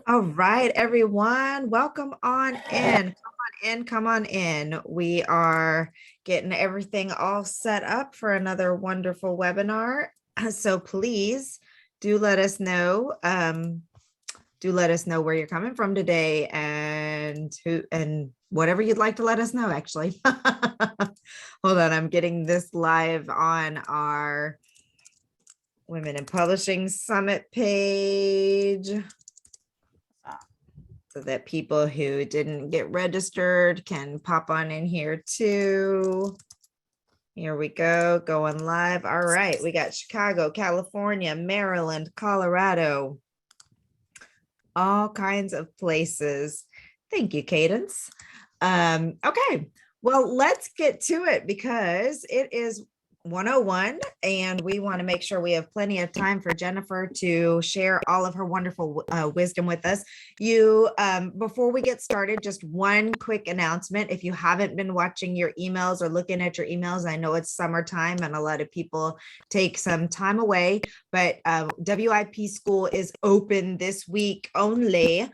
All right, everyone, welcome on in. Come on in. We are getting everything all set up for another wonderful webinar. So please do let us know. Do let us know where you're coming from today and who and whatever you'd like to let us know, actually. Hold on, I'm getting this live on our Women in Publishing Summit page, so that people who didn't get registered can pop on in here too. Here we go, going live. All right, we got Chicago, California, Maryland, Colorado, all kinds of places. Thank you, Cadence. Okay, well, let's get to it because it is 101 and we want to make sure we have plenty of time for Jennifer to share all of her wonderful wisdom with us. Before we get started, just one quick announcement. If you haven't been watching your emails or looking at your emails, I know it's summertime and a lot of people take some time away, but WIP school is open this week only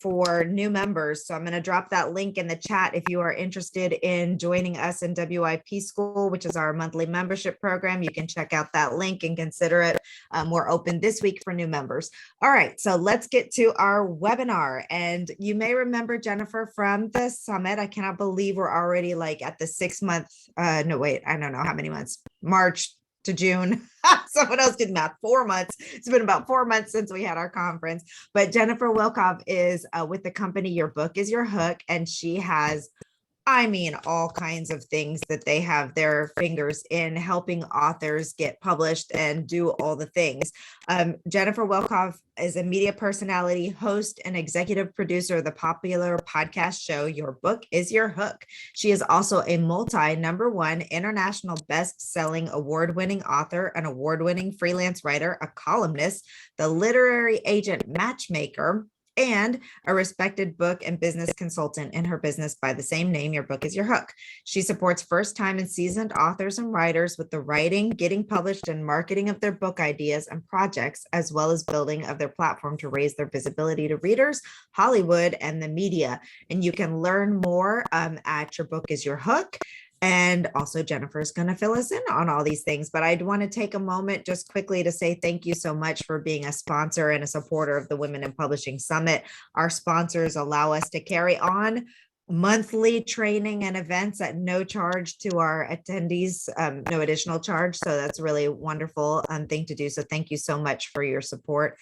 for new members. So I'm going to drop that link in the chat if you are interested in joining us in WIP school, which is our monthly membership program. You can check out that link and consider it. We're open this week for new members. All right, so let's get to our webinar. And you may remember Jennifer from the summit. I cannot believe we're already like at the 6 month, no, wait, I don't know how many months, March to June. Someone else did math, 4 months. It's been about 4 months since we had our conference. But Jennifer Wilkov is with the company Your Book is Your Hook, and she has, I mean, all kinds of things that they have their fingers in, helping authors get published and do all the things. Jennifer Wilkov is a media personality, host, and executive producer of the popular podcast show Your Book is Your Hook. She is also a #1 international best-selling award-winning author, an award-winning freelance writer, a columnist, the literary agent matchmaker, and a respected book and business consultant in her business by the same name, Your Book is Your Hook. She supports first-time and seasoned authors and writers with the writing, getting published, and marketing of their book ideas and projects, as well as building of their platform to raise their visibility to readers, Hollywood, and the media. And you can learn more at Your Book is Your Hook. And also Jennifer's going to fill us in on all these things, but I'd want to take a moment just quickly to say thank you so much for being a sponsor and a supporter of the Women in Publishing Summit. Our sponsors allow us to carry on monthly training and events at no charge to our attendees, no additional charge. So that's really a wonderful thing to do. So thank you so much for your support,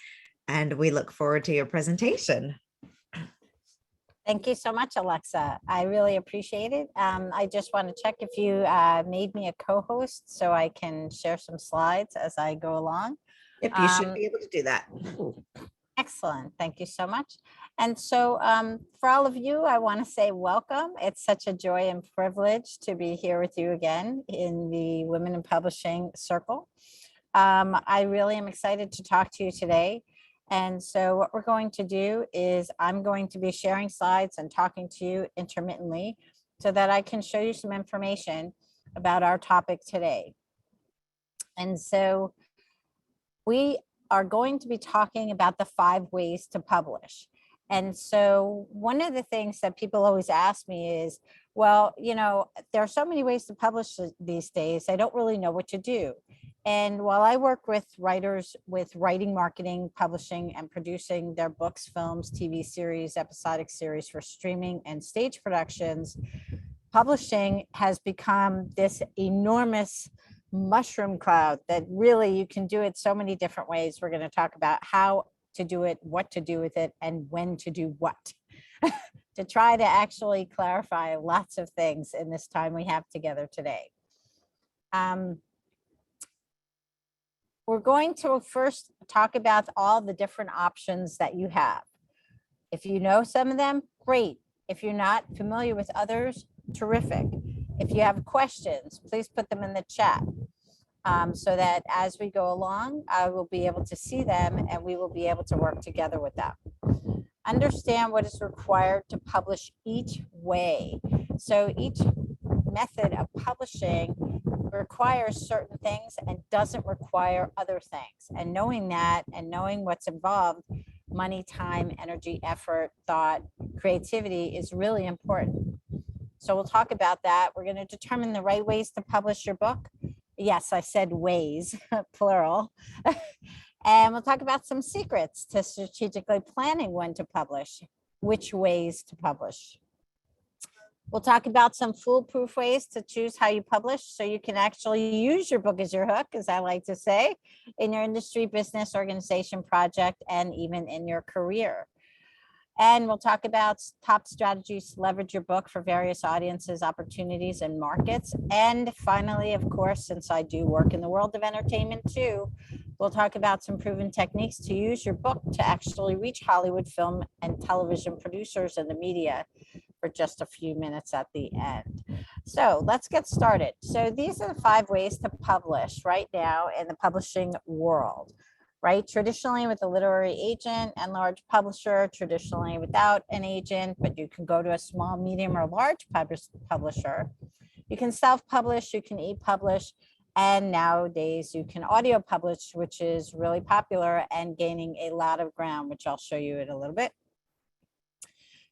and we look forward to your presentation. Thank you so much, Alexa. I really appreciate it. I just want to check if you made me a co-host so I can share some slides as I go along. If you should be able to do that. Excellent. Thank you so much. And so for all of you, I want to say welcome. It's such a joy and privilege to be here with you again in the Women in Publishing Circle. I really am excited to talk to you today. And so what we're going to do is I'm going to be sharing slides and talking to you intermittently so that I can show you some information about our topic today. And so we are going to be talking about the 5 ways to publish. And so one of the things that people always ask me is, well, you know, there are so many ways to publish these days. I don't really know what to do. And while I work with writers with writing, marketing, publishing, and producing their books, films, TV series, episodic series for streaming and stage productions, publishing has become this enormous mushroom cloud that really you can do it so many different ways. We're going to talk about how to do it, what to do with it, and when to do what to try to actually clarify lots of things in this time we have together today. We're going to first talk about all the different options that you have. If you know some of them, great. If you're not familiar with others, terrific. If you have questions, please put them in the chat so that as we go along, I will be able to see them and we will be able to work together with them. Understand what is required to publish each way. So each method of publishing requires certain things and doesn't require other things. And knowing that and knowing what's involved money, time, energy, effort, thought, creativity is really important. So we'll talk about that. We're going to determine the right ways to publish your book. Yes, I said ways, plural. And we'll talk about some secrets to strategically planning when to publish, which ways to publish. We'll talk about some foolproof ways to choose how you publish so you can actually use your book as your hook, as I like to say, in your industry, business, organization, project, and even in your career. And we'll talk about top strategies to leverage your book for various audiences, opportunities, and markets. And finally, of course, since I do work in the world of entertainment too, we'll talk about some proven techniques to use your book to actually reach Hollywood film and television producers and the media for just a few minutes at the end. So let's get started. So these are the 5 ways to publish right now in the publishing world. Right? Traditionally with a literary agent and large publisher, traditionally without an agent, but you can go to a small, medium, or large publisher. You can self-publish, you can e-publish, and nowadays you can audio publish, which is really popular and gaining a lot of ground, which I'll show you in a little bit.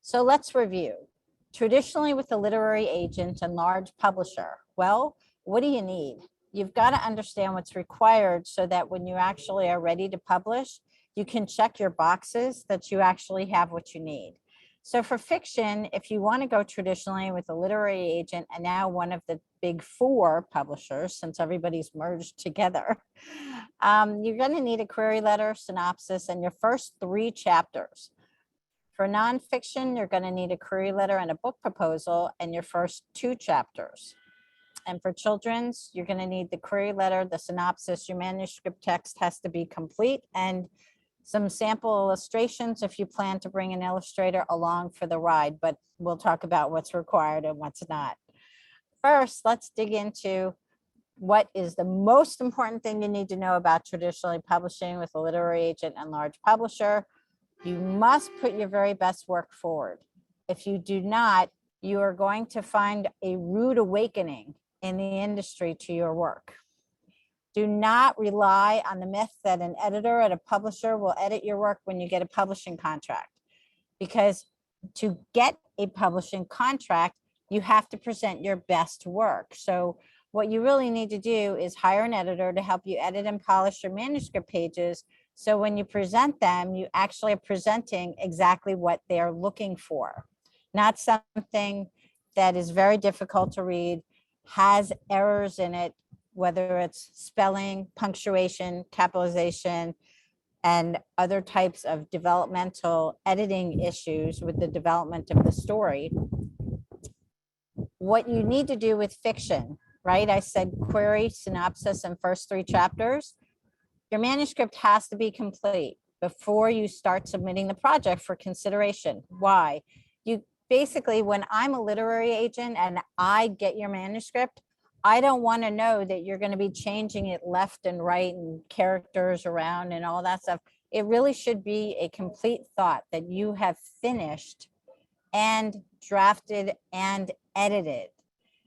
So let's review. Traditionally with a literary agent and large publisher, well, what do you need? You've got to understand what's required so that when you actually are ready to publish, you can check your boxes that you actually have what you need. So for fiction, if you want to go traditionally with a literary agent and now one of the big 4 publishers, since everybody's merged together, you're going to need a query letter, synopsis, and your first 3 chapters. For nonfiction, you're going to need a query letter and a book proposal and your first 2 chapters. And for children's, you're going to need the query letter, the synopsis, your manuscript text has to be complete, and some sample illustrations if you plan to bring an illustrator along for the ride, but we'll talk about what's required and what's not. First, let's dig into what is the most important thing you need to know about traditionally publishing with a literary agent and large publisher. You must put your very best work forward. If you do not, you are going to find a rude awakening in the industry to your work. Do not rely on the myth that an editor at a publisher will edit your work when you get a publishing contract. Because to get a publishing contract, you have to present your best work. So what you really need to do is hire an editor to help you edit and polish your manuscript pages. So when you present them, you actually are presenting exactly what they're looking for, not something that is very difficult to read, has errors in it, whether it's spelling, punctuation, capitalization, and other types of developmental editing issues with the development of the story. What you need to do with fiction, right? I said query, synopsis, and first 3 chapters. Your manuscript has to be complete before you start submitting the project for consideration. Why? Basically, when I'm a literary agent and I get your manuscript, I don't want to know that you're going to be changing it left and right and characters around and all that stuff. It really should be a complete thought that you have finished and drafted and edited.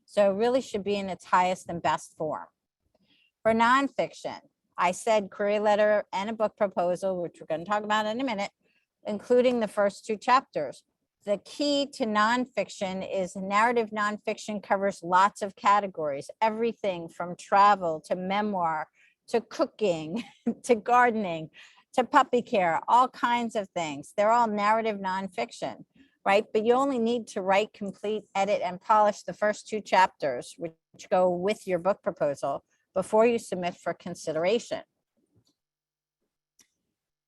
So it really should be in its highest and best form. For nonfiction, I said query letter and a book proposal, which we're going to talk about in a minute, including the first 2 chapters. The key to nonfiction is narrative nonfiction covers lots of categories, everything from travel to memoir, to cooking, to gardening, to puppy care, all kinds of things. They're all narrative nonfiction, right? But you only need to write, complete, edit, and polish the first 2 chapters, which go with your book proposal before you submit for consideration.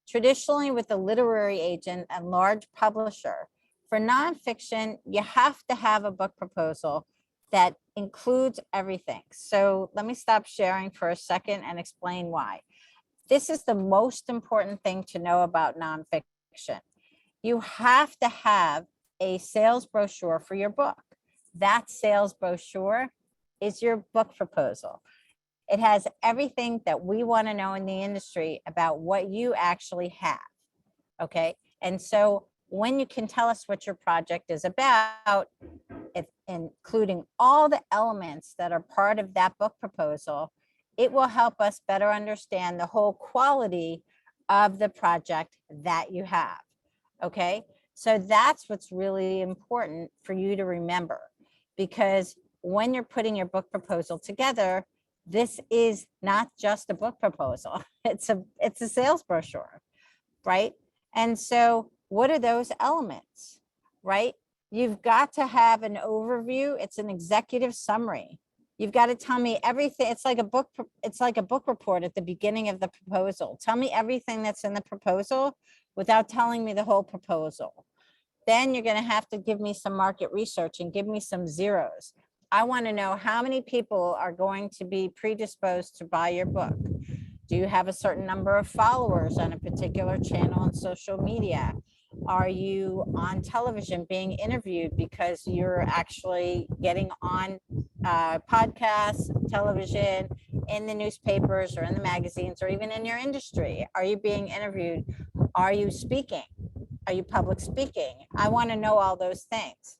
Traditionally, with a literary agent and large publisher, for nonfiction, you have to have a book proposal that includes everything. So let me stop sharing for a second and explain why. This is the most important thing to know about nonfiction. You have to have a sales brochure for your book. That sales brochure is your book proposal. It has everything that we want to know in the industry about what you actually have. Okay. And so when you can tell us what your project is about, including all the elements that are part of that book proposal, it will help us better understand the whole quality of the project that you have. Okay, so that's what's really important for you to remember, because when you're putting your book proposal together, this is not just a book proposal. It's a sales brochure, right? And so what are those elements, right? You've got to have an overview. It's an executive summary. You've got to tell me everything. It's like a book report at the beginning of the proposal. Tell me everything that's in the proposal without telling me the whole proposal. Then you're going to have to give me some market research and give me some zeros. I want to know how many people are going to be predisposed to buy your book. Do you have a certain number of followers on a particular channel on social media? Are you on television being interviewed because you're actually getting on podcasts, television, in the newspapers or in the magazines, or even in your industry? Are you being interviewed? Are you speaking? Are you public speaking? I want to know all those things.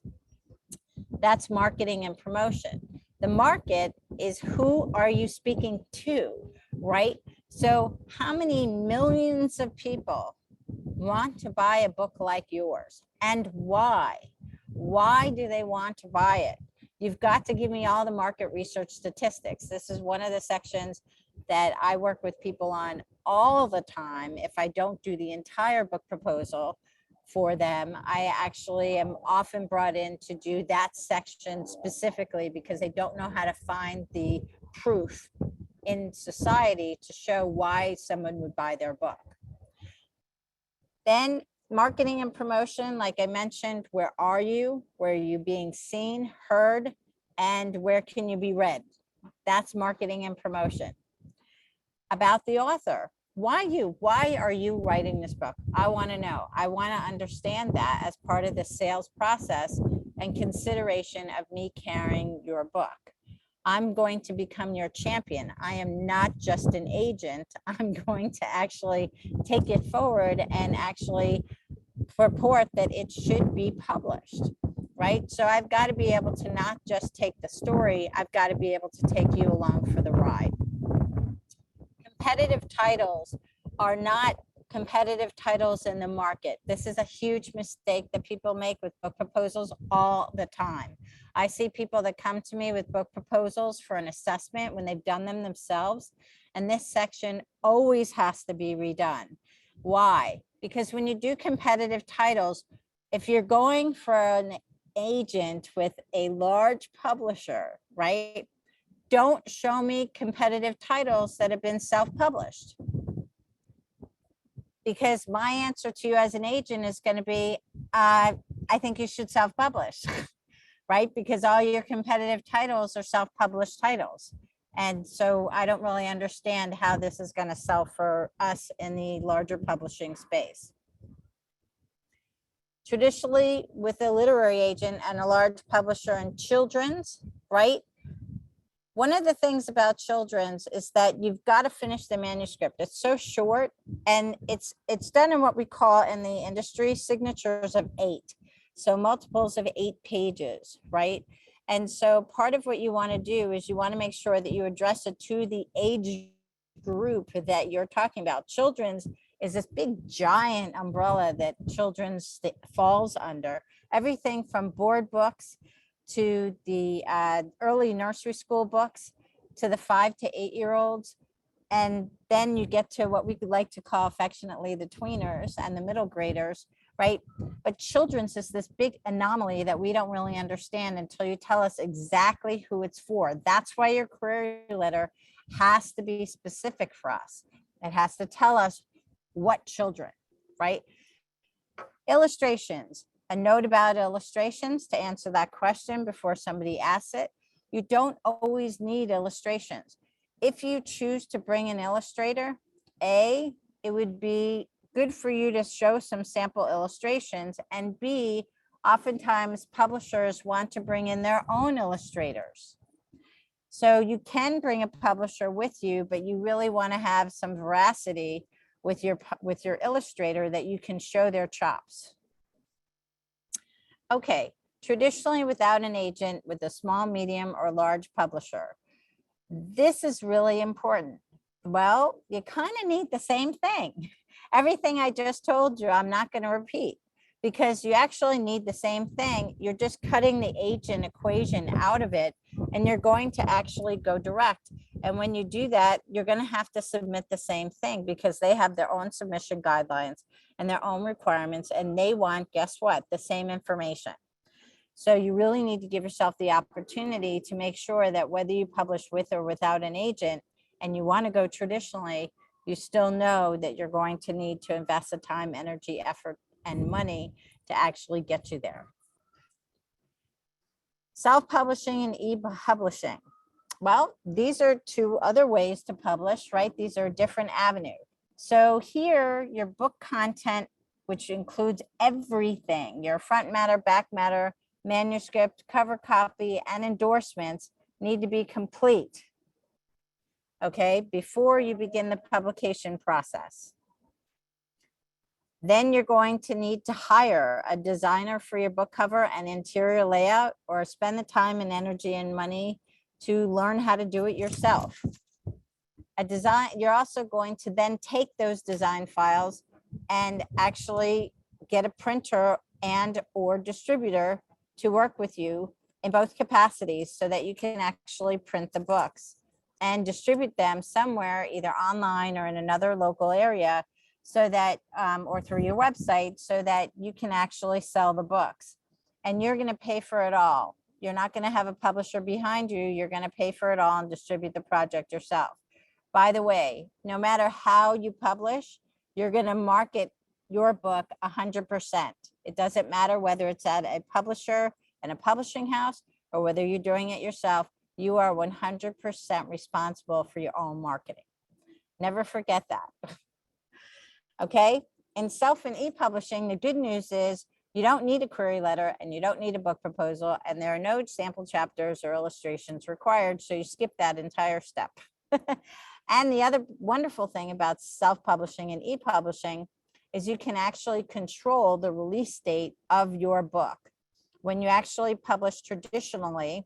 That's marketing and promotion. The market is who are you speaking to, right? So how many millions of people want to buy a book like yours, and why? Why do they want to buy it? You've got to give me all the market research statistics. This is one of the sections that I work with people on all the time. If I don't do the entire book proposal for them, I actually am often brought in to do that section specifically because they don't know how to find the proof in society to show why someone would buy their book. Then marketing and promotion, like I mentioned, where are you? Where are you being seen, heard, and where can you be read? That's marketing and promotion. About the author, why you? Why are you writing this book? I want to know. I want to understand that as part of the sales process and consideration of me carrying your book. I'm going to become your champion. I am not just an agent. I'm going to actually take it forward and actually purport that it should be published, right? So I've got to be able to not just take the story, I've got to be able to take you along for the ride. Competitive titles are not competitive titles in the market. This is a huge mistake that people make with book proposals all the time. I see people that come to me with book proposals for an assessment when they've done them themselves, and this section always has to be redone. Why? Because when you do competitive titles, if you're going for an agent with a large publisher, right? Don't show me competitive titles that have been self-published. Because my answer to you as an agent is going to be, I think you should self-publish, right? Because all your competitive titles are self-published titles. And so I don't really understand how this is going to sell for us in the larger publishing space. Traditionally, with a literary agent and a large publisher in children's, right? One of the things about children's is that you've got to finish the manuscript. It's so short, and it's done in what we call in the industry signatures of 8. So multiples of 8 pages, right? And so part of what you want to do is you want to make sure that you address it to the age group that you're talking about. Children's is this big giant umbrella that children's falls under. Everything from board books to the early nursery school books, to the 5 to 8-year-olds. And then you get to what we like to call affectionately the tweeners and the middle graders, right? But children's is this big anomaly that we don't really understand until you tell us exactly who it's for. That's why your query letter has to be specific for us. It has to tell us what children, right? Illustrations. A note about illustrations to answer that question before somebody asks it. You don't always need illustrations. If you choose to bring an illustrator, A, it would be good for you to show some sample illustrations, and B, oftentimes publishers want to bring in their own illustrators. So you can bring a publisher with you, but you really want to have some veracity with your illustrator that you can show their chops. Okay, traditionally without an agent with a small, medium, or large publisher. This is really important. Well, you kind of need the same thing. Everything I just told you, I'm not going to repeat, because you actually need the same thing. You're just cutting the agent equation out of it, and you're going to actually go direct. And when you do that, you're going to have to submit the same thing, because they have their own submission guidelines and their own requirements, and they want, guess what, the same information. So you really need to give yourself the opportunity to make sure that whether you publish with or without an agent, and you want to go traditionally, you still know that you're going to need to invest the time, energy, effort, and money to actually get you there. Self-publishing and e-publishing. Well, these are two other ways to publish, right? These are different avenues. So here, your book content, which includes everything, your front matter, back matter, manuscript, cover copy, and endorsements, need to be complete, okay, before you begin the publication process. Then you're going to need to hire a designer for your book cover and interior layout, or spend the time and energy and money to learn how to do it yourself. You're also going to then take those design files and actually get a printer and or distributor to work with you in both capacities, so that you can actually print the books and distribute them somewhere, either online or in another local area, so that, or through your website, so that you can actually sell the books. And you're going to pay for it all. You're not going to have a publisher behind you. You're going to pay for it all and distribute the project yourself. By the way, no matter how you publish, you're going to market your book 100%. It doesn't matter whether it's at a publisher and a publishing house, or whether you're doing it yourself. You are 100% responsible for your own marketing. Never forget that. Okay. In self and e-publishing, the good news is you don't need a query letter, and you don't need a book proposal, and there are no sample chapters or illustrations required. So you skip that entire step. And the other wonderful thing about self-publishing and e-publishing is you can actually control the release date of your book. When you actually publish traditionally,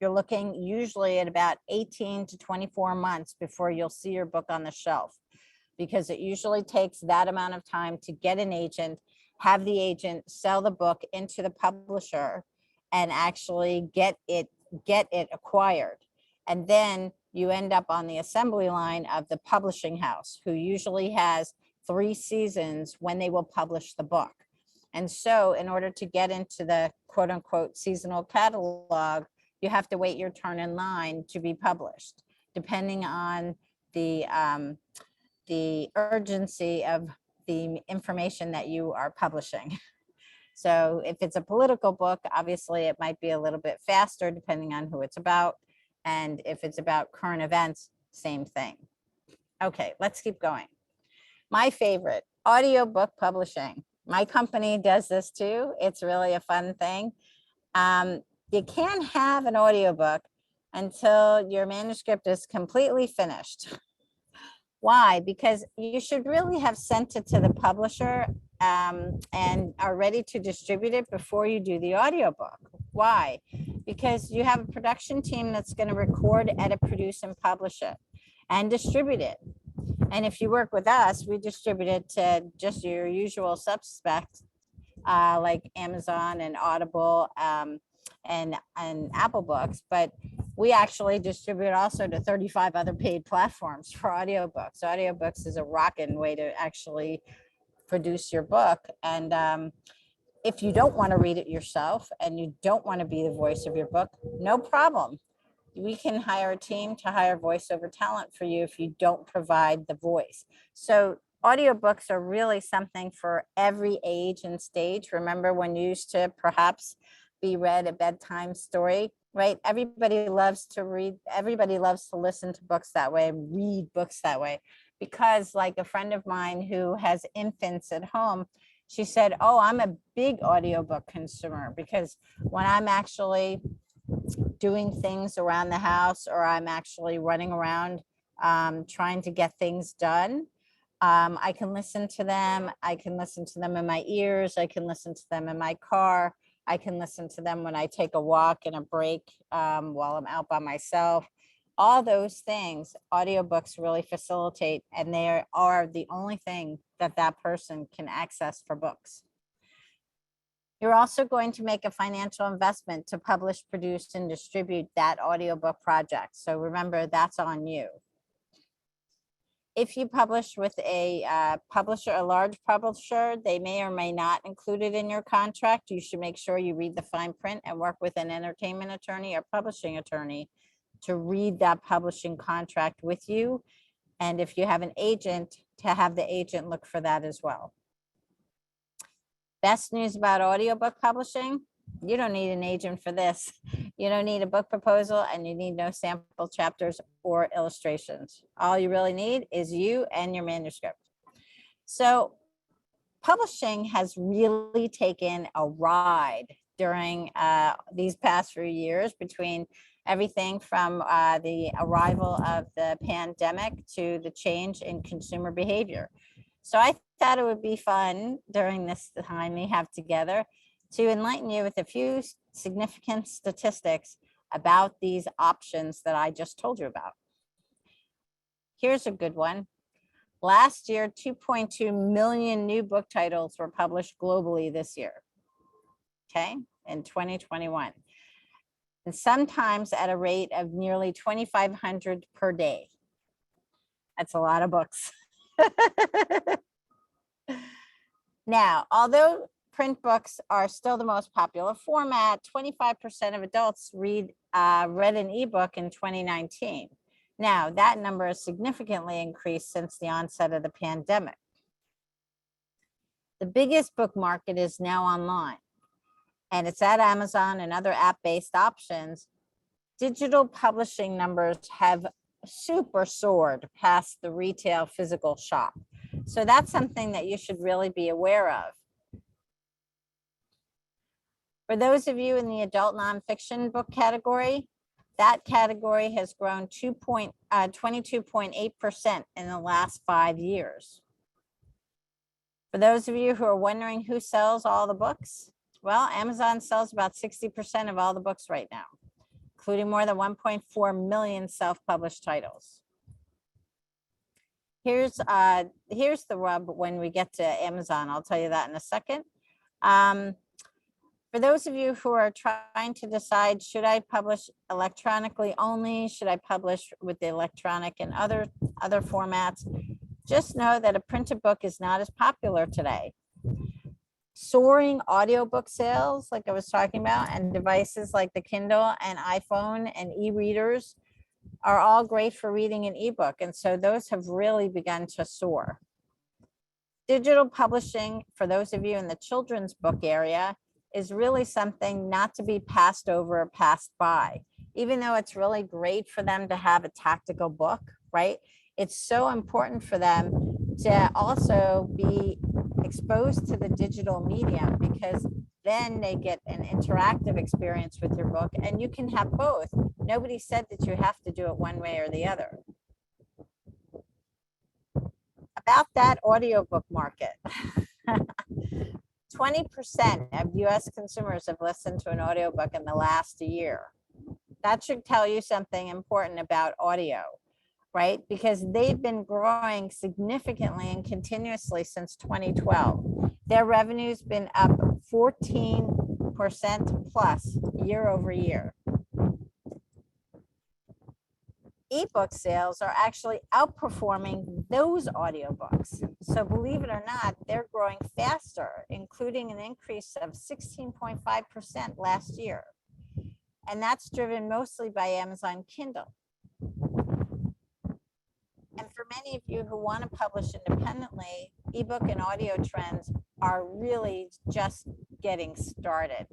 you're looking usually at about 18 to 24 months before you'll see your book on the shelf, because it usually takes that amount of time to get an agent, have the agent sell the book into the publisher, and actually get it acquired. And then you end up on the assembly line of the publishing house, who usually has 3 seasons when they will publish the book. And so in order to get into the quote unquote seasonal catalog, you have to wait your turn in line to be published, depending on the urgency of the information that you are publishing. So if it's a political book, obviously it might be a little bit faster depending on who it's about. And if it's about current events, same thing. Okay, let's keep going. My favorite, audiobook publishing. My company does this too. It's really a fun thing. You can't have an audiobook until your manuscript is completely finished. Why? Because you should really have sent it to the publisher and are ready to distribute it before you do the audiobook. Why? Because you have a production team that's going to record, edit, produce, and publish it and distribute it. And if you work with us, we distribute it to just your usual suspects like Amazon and Audible and Apple Books, but we actually distribute also to 35 other paid platforms for audiobooks. Audiobooks is a rocking way to actually produce your book. And if you don't want to read it yourself and you don't want to be the voice of your book, no problem. We can hire a team to hire voiceover talent for you if you don't provide the voice. So audiobooks are really something for every age and stage. Remember when you used to perhaps be read a bedtime story, right? Everybody loves to read. Everybody loves to listen to books that way, read books that way. Because like a friend of mine who has infants at home, she said, oh, I'm a big audiobook consumer, because when I'm actually doing things around the house, or I'm actually running around trying to get things done, I can listen to them. I can listen to them in my ears. I can listen to them in my car. I can listen to them when I take a walk and a break while I'm out by myself. All those things, audiobooks really facilitate, and they are the only thing that that person can access for books. You're also going to make a financial investment to publish, produce, and distribute that audiobook project. So remember, that's on you. If you publish with a publisher, a large publisher, they may or may not include it in your contract. You should make sure you read the fine print and work with an entertainment attorney or publishing attorney to read that publishing contract with you. And if you have an agent, to have the agent look for that as well. Best news about audiobook publishing: you don't need an agent for this. You don't need a book proposal, and you need no sample chapters or illustrations. All you really need is you and your manuscript. So publishing has really taken a ride during these past few years, between everything from the arrival of the pandemic to the change in consumer behavior. So I thought it would be fun during this time we have together to enlighten you with a few significant statistics about these options that I just told you about. Here's a good one. Last year, 2.2 million new book titles were published globally this year, okay, in 2021. And sometimes at a rate of nearly 2,500 per day. That's a lot of books. Now, although print books are still the most popular format, 25% of adults read an ebook in 2019. Now, that number has significantly increased since the onset of the pandemic. The biggest book market is now online, and it's at Amazon and other app-based options. Digital publishing numbers have super soared past the retail physical shop. So that's something that you should really be aware of. For those of you in the adult nonfiction book category, that category has grown 22.8% in the last 5 years. For those of you who are wondering who sells all the books, well, Amazon sells about 60% of all the books right now, including more than 1.4 million self-published titles. Here's the rub when we get to Amazon. I'll tell you that in a second. For those of you who are trying to decide, should I publish electronically only? Should I publish with the electronic and other formats? Just know that a printed book is not as popular today. Soaring audiobook sales, like I was talking about, and devices like the Kindle and iPhone and e-readers are all great for reading an ebook. And so those have really begun to soar. Digital publishing, for those of you in the children's book area, is really something not to be passed over or passed by. Even though it's really great for them to have a tactical book, right? It's so important for them to also be exposed to the digital medium, because then they get an interactive experience with your book, and you can have both. Nobody said that you have to do it one way or the other. About that audiobook market. 20% of US consumers have listened to an audiobook in the last year. That should tell you something important about audio, right? Because they've been growing significantly and continuously since 2012. Their revenue's been up 14% plus year over year. Ebook sales are actually outperforming those audiobooks. So believe it or not, they're growing faster, including an increase of 16.5% last year. And that's driven mostly by Amazon Kindle. And for many of you who want to publish independently, ebook and audio trends are really just getting started.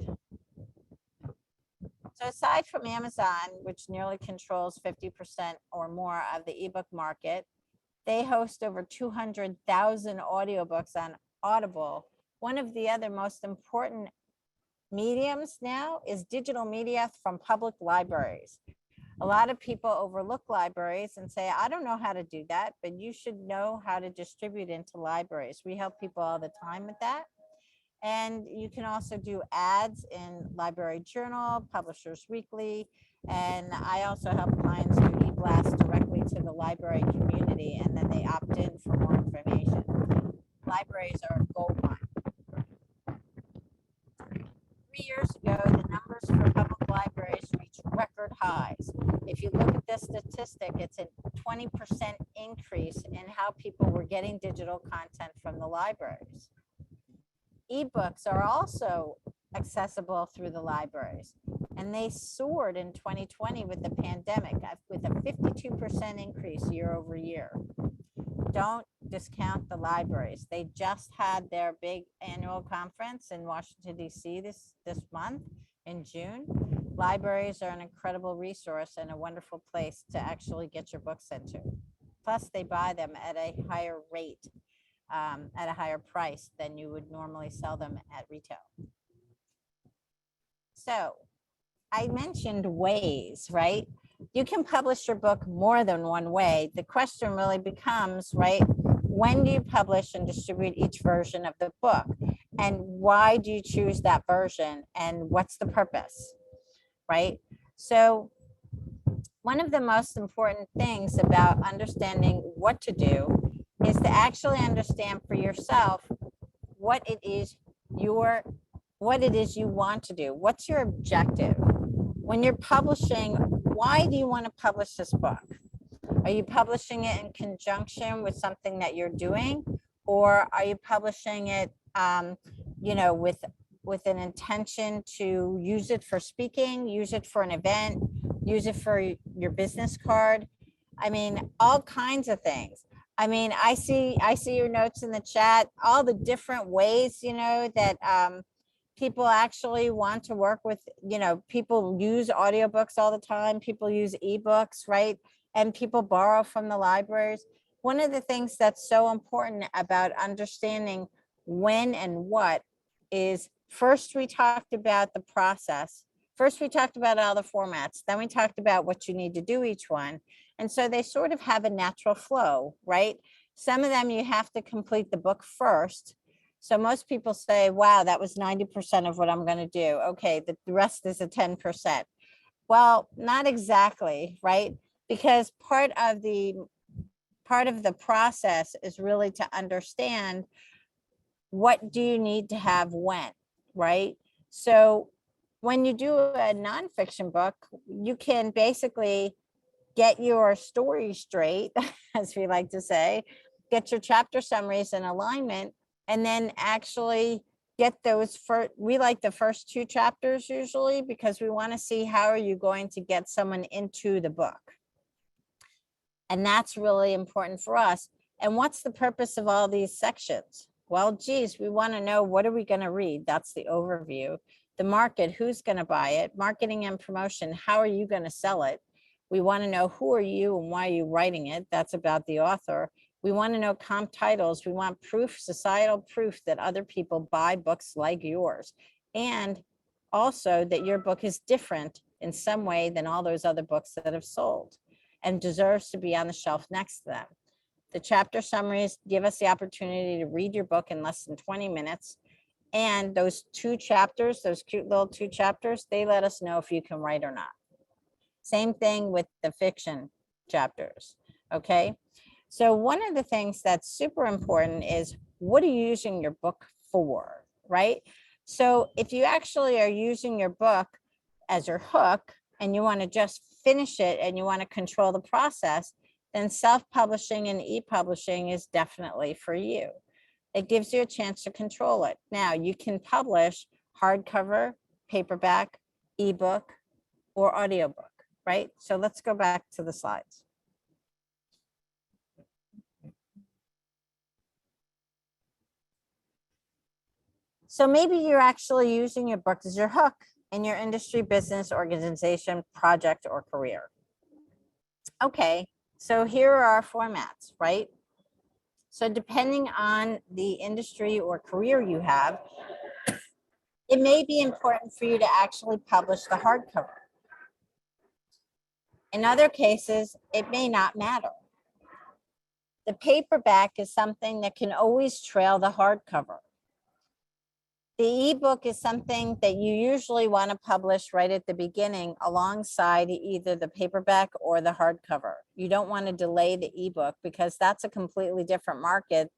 So aside from Amazon, which nearly controls 50% or more of the ebook market, they host over 200,000 audiobooks on Audible. One of the other most important mediums now is digital media from public libraries. A lot of people overlook libraries and say, I don't know how to do that, but you should know how to distribute into libraries. We help people all the time with that. And you can also do ads in Library Journal, Publishers Weekly, and I also help clients do blast directly to the library community, and then they opt in for more information. Libraries are a gold mine. 3 years ago, the numbers for public libraries reached record highs. If you look at this statistic, it's a 20% increase in how people were getting digital content from the libraries. Ebooks are also accessible through the libraries, and they soared in 2020 with the pandemic, with a 52% increase year over year. Don't discount the libraries. They just had their big annual conference in Washington, D.C. this month in June. Libraries are an incredible resource and a wonderful place to actually get your books into. Plus, they buy them at a higher rate, at a higher price than you would normally sell them at retail. So I mentioned ways, right? You can publish your book more than one way. The question really becomes, right, when do you publish and distribute each version of the book? And why do you choose that version? And what's the purpose, right? So one of the most important things about understanding what to do is to actually understand for yourself what it is you want to do. What's your objective? When you're publishing, why do you want to publish this book? Are you publishing it in conjunction with something that you're doing, or are you publishing it, with an intention to use it for speaking, use it for an event, use it for your business card? I mean, all kinds of things. I mean, I see your notes in the chat, all the different ways, that people actually want to work with, people use audiobooks all the time, people use ebooks, right? And people borrow from the libraries. One of the things that's so important about understanding when and what is, first we talked about the process. First we talked about all the formats. Then we talked about what you need to do each one. And so they sort of have a natural flow, right? Some of them you have to complete the book first. So most people say, wow, that was 90% of what I'm going to do. Okay, the rest is a 10%. Well, not exactly, right? Because part of the process is really to understand what do you need to have when, right? So when you do a nonfiction book, you can basically get your story straight, as we like to say, get your chapter summaries in alignment, and then actually get those we like the first 2 chapters usually, because we want to see how are you going to get someone into the book. And that's really important for us. And what's the purpose of all these sections? Well, geez, we want to know, what are we going to read? That's the overview. The market, who's going to buy it? Marketing and promotion, how are you going to sell it? We want to know, who are you and why are you writing it? That's about the author. We want to know comp titles. We want proof, societal proof that other people buy books like yours. And also that your book is different in some way than all those other books that have sold and deserves to be on the shelf next to them. The chapter summaries give us the opportunity to read your book in less than 20 minutes. And those 2 chapters, those cute little 2 chapters, they let us know if you can write or not. Same thing with the fiction chapters, okay? So one of the things that's super important is, what are you using your book for, right? So if you actually are using your book as your hook and you want to just finish it and you want to control the process, then self-publishing and e-publishing is definitely for you. It gives you a chance to control it. Now, you can publish hardcover, paperback, ebook, or audiobook, right? So let's go back to the slides. So maybe you're actually using your book as your hook in your industry, business, organization, project, or career. Okay, so here are our formats, right? So depending on the industry or career you have, it may be important for you to actually publish the hardcover. In other cases, it may not matter. The paperback is something that can always trail the hardcover. The ebook is something that you usually want to publish right at the beginning alongside either the paperback or the hardcover. You don't want to delay the ebook because that's a completely different market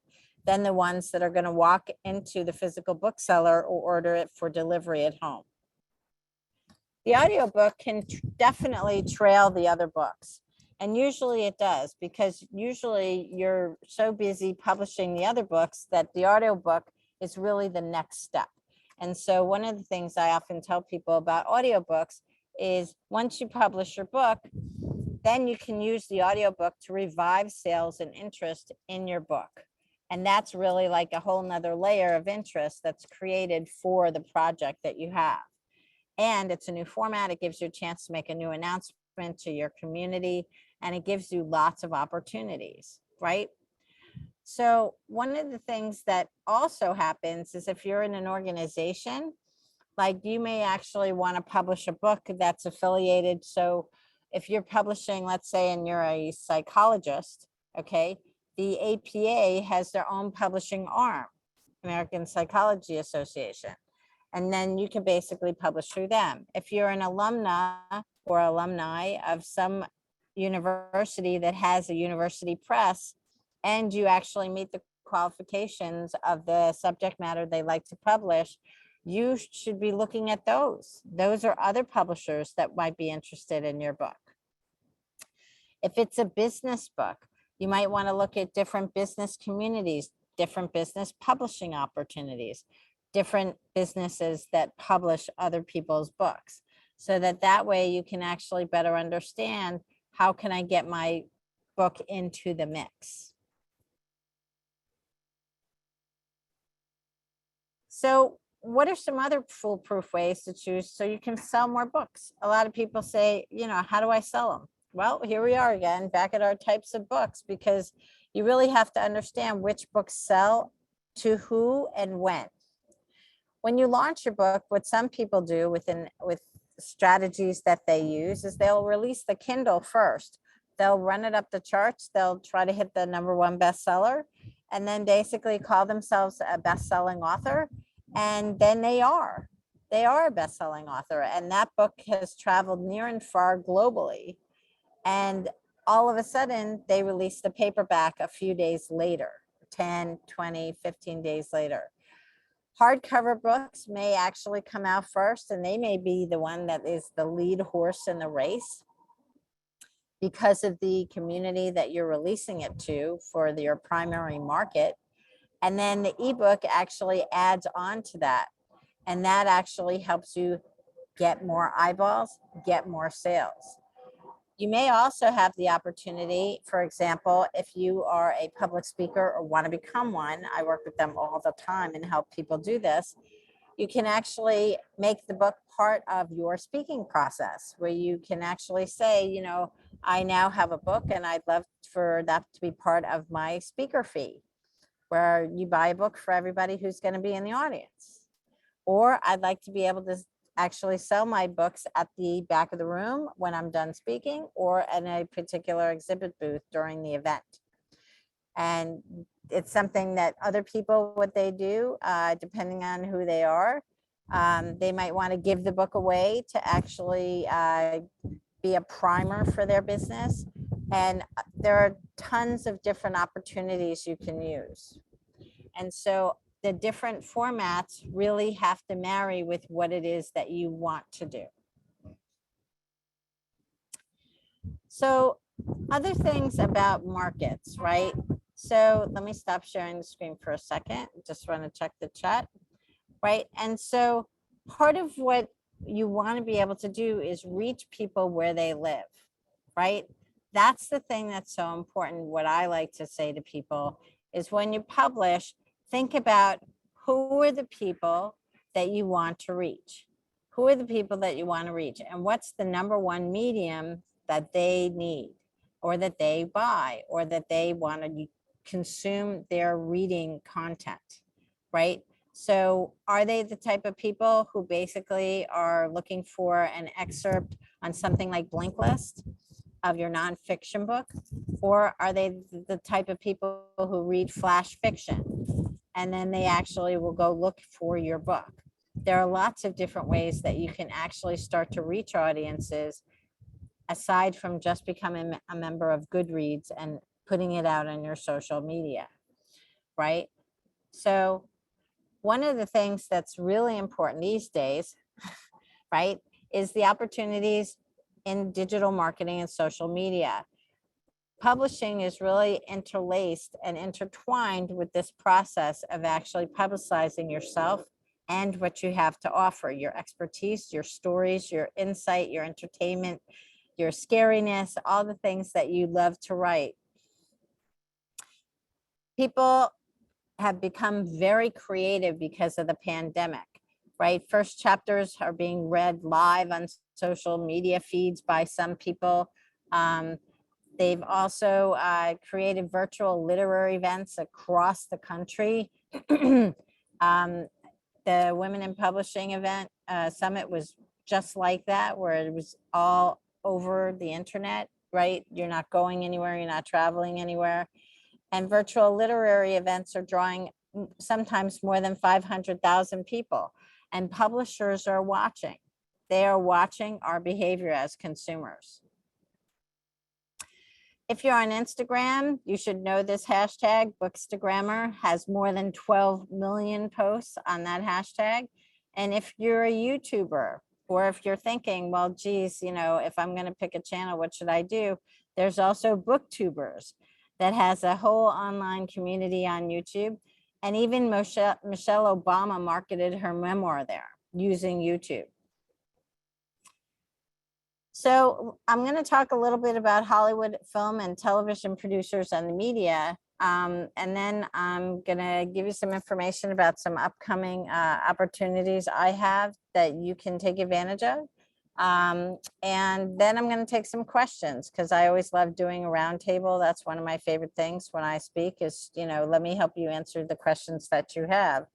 than the ones that are going to walk into the physical bookseller or order it for delivery at home. The audiobook can definitely trail the other books. And usually it does, because usually you're so busy publishing the other books that the audiobook is really the next step. And so one of the things I often tell people about audiobooks is once you publish your book, then you can use the audiobook to revive sales and interest in your book. And that's really like a whole nother layer of interest that's created for the project that you have. And it's a new format. It gives you a chance to make a new announcement to your community, and it gives you lots of opportunities, right? So one of the things that also happens is if you're in an organization, like you may actually want to publish a book that's affiliated. So if you're publishing, let's say, and you're a psychologist, okay, the APA has their own publishing arm, American Psychology Association. And then you can basically publish through them. If you're an alumna or alumni of some university that has a university press, and you actually meet the qualifications of the subject matter they like to publish, you should be looking at those. Those are other publishers that might be interested in your book. If it's a business book, you might want to look at different business communities, different business publishing opportunities, different businesses that publish other people's books, so that way you can actually better understand how can I get my book into the mix. So what are some other foolproof ways to choose so you can sell more books? A lot of people say, how do I sell them? Well, here we are again, back at our types of books, because you really have to understand which books sell to who and when. When you launch your book, what some people do with strategies that they use is they'll release the Kindle first. They'll run it up the charts. They'll try to hit the #1 bestseller, and then basically call themselves a best-selling author. And then they are a best-selling author. And that book has traveled near and far globally. And all of a sudden, they release the paperback a few days later, 10, 20, 15 days later. Hardcover books may actually come out first, and they may be the one that is the lead horse in the race because of the community that you're releasing it to for your primary market. And then the ebook actually adds on to that. And that actually helps you get more eyeballs, get more sales. You may also have the opportunity, for example, if you are a public speaker or want to become one, I work with them all the time and help people do this. You can actually make the book part of your speaking process, where you can actually say, I now have a book and I'd love for that to be part of my speaker fee, where you buy a book for everybody who's going to be in the audience. Or I'd like to be able to actually sell my books at the back of the room when I'm done speaking, or in a particular exhibit booth during the event. And it's something that other people, what they do, depending on who they are, they might want to give the book away to actually be a primer for their business. And there are tons of different opportunities you can use. And so the different formats really have to marry with what it is that you want to do. So other things about markets, right? So let me stop sharing the screen for a second. Just want to check the chat, right? And so part of what you want to be able to do is reach people where they live, right? That's the thing that's so important. What I like to say to people is when you publish, think about who are the people that you want to reach. Who are the people that you want to reach? And what's the #1 medium that they need, or that they buy, or that they want to consume their reading content, right? So are they the type of people who basically are looking for an excerpt on something like Blinkist of your nonfiction book? Or are they the type of people who read flash fiction? and then they actually will go look for your book. There are lots of different ways that you can actually start to reach audiences aside from just becoming a member of Goodreads and putting it out on your social media, right? So one of the things that's really important these days, right, is the opportunities in digital marketing and social media. Publishing is really interlaced and intertwined with this process of actually publicizing yourself and what you have to offer, your expertise, your stories, your insight, your entertainment, your scariness, all the things that you love to write. People have become very creative because of the pandemic, right? First chapters are being read live on social media feeds by some people. They've also created virtual literary events across the country. The Women in Publishing event summit was just like that, where it was all over the internet, right? You're not going anywhere, you're not traveling anywhere. And virtual literary events are drawing sometimes more than 500,000 people. And publishers are watching. They are watching our behavior as consumers. If you're on Instagram, you should know this hashtag. Bookstagrammer has more than 12 million posts on that hashtag. And if you're a YouTuber, or if you're thinking, well, geez, you know, if I'm going to pick a channel, what should I do? There's also Booktubers that has a whole online community on YouTube. And even Michelle Obama marketed her memoir there using YouTube. So I'm going to talk a little bit about Hollywood film and television producers and the media. And then I'm going to give you some information about some upcoming opportunities I have that you can take advantage of. And then I'm going to take some questions because I always love doing a roundtable. That's one of my favorite things when I speak is, you know, let me help you answer the questions that you have.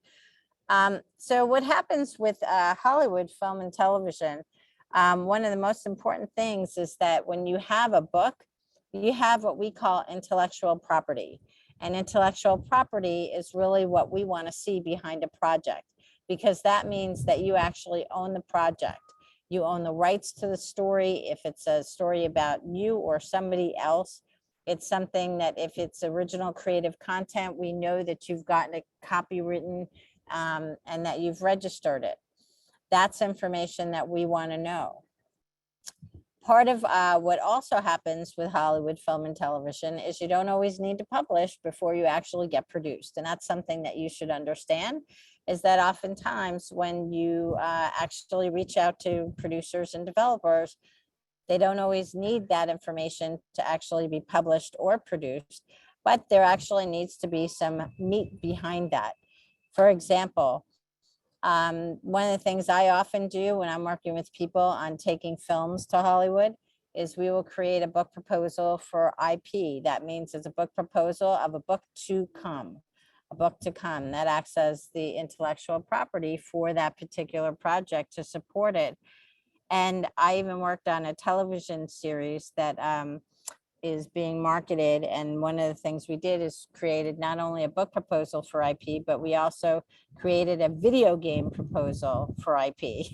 So what happens with Hollywood film and television? One of the most important things is that when you have a book, you have what we call intellectual property. And intellectual property is really what we want to see behind a project, because that means that you actually own the project. You own the rights to the story. If it's a story about you or somebody else, it's something that if it's original creative content, we know that you've gotten it copywritten and that you've registered it. That's information that we want to know. Part of what also happens with Hollywood film and television is you don't always need to publish before you actually get produced. And that's something that you should understand, is that oftentimes when you actually reach out to producers and developers, they don't always need that information to actually be published or produced, but there actually needs to be some meat behind that. For example, one of the things I often do when I'm working with people on taking films to Hollywood is we will create a book proposal for IP. That means it's a book proposal of a book to come, that acts as the intellectual property for that particular project to support it. And I even worked on a television series that is being marketed. And one of the things we did is created not only a book proposal for IP, but we also created a video game proposal for IP.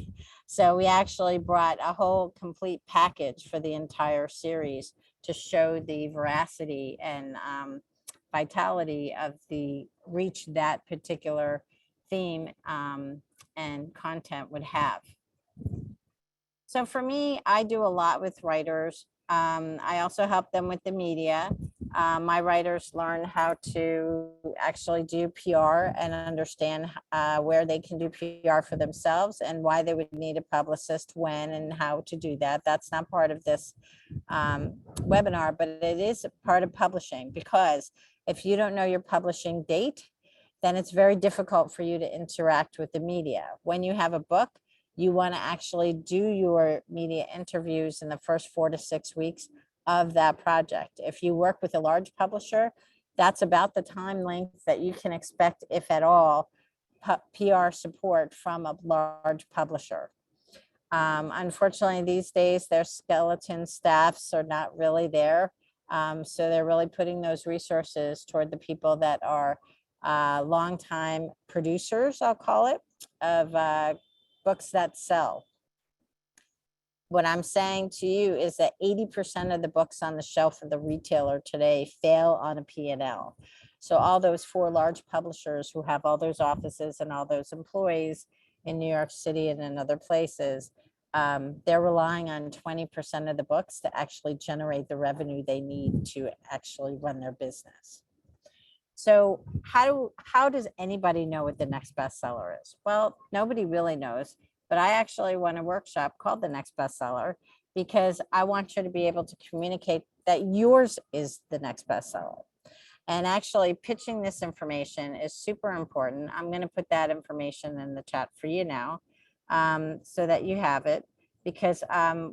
So we actually brought a whole complete package for the entire series to show the veracity and vitality of the reach that particular theme and content would have. So for me, I do a lot with writers. I also help them with the media. My writers learn how to actually do PR and understand where they can do PR for themselves and why they would need a publicist, when and how to do that. That's not part of this webinar, but it is part of publishing, because if you don't know your publishing date, then it's very difficult for you to interact with the media. When you have a book, you want to actually do your media interviews in the first 4 to 6 weeks of that project. If you work with a large publisher, that's about the time length that you can expect, if at all, PR support from a large publisher. Unfortunately, these days, their skeleton staffs are not really there. So they're really putting those resources toward the people that are longtime producers, I'll call it, of books that sell. What I'm saying to you is that 80% of the books on the shelf of the retailer today fail on a P&L. So all those 4 large publishers who have all those offices and all those employees in New York City and in other places, they're relying on 20% of the books to actually generate the revenue they need to actually run their business. So how does anybody know what the next bestseller is? Well, nobody really knows, but I actually run a workshop called The Next Bestseller because I want you to be able to communicate that yours is the next bestseller. And actually pitching this information is super important. I'm going to put that information in the chat for you now, so that you have it, because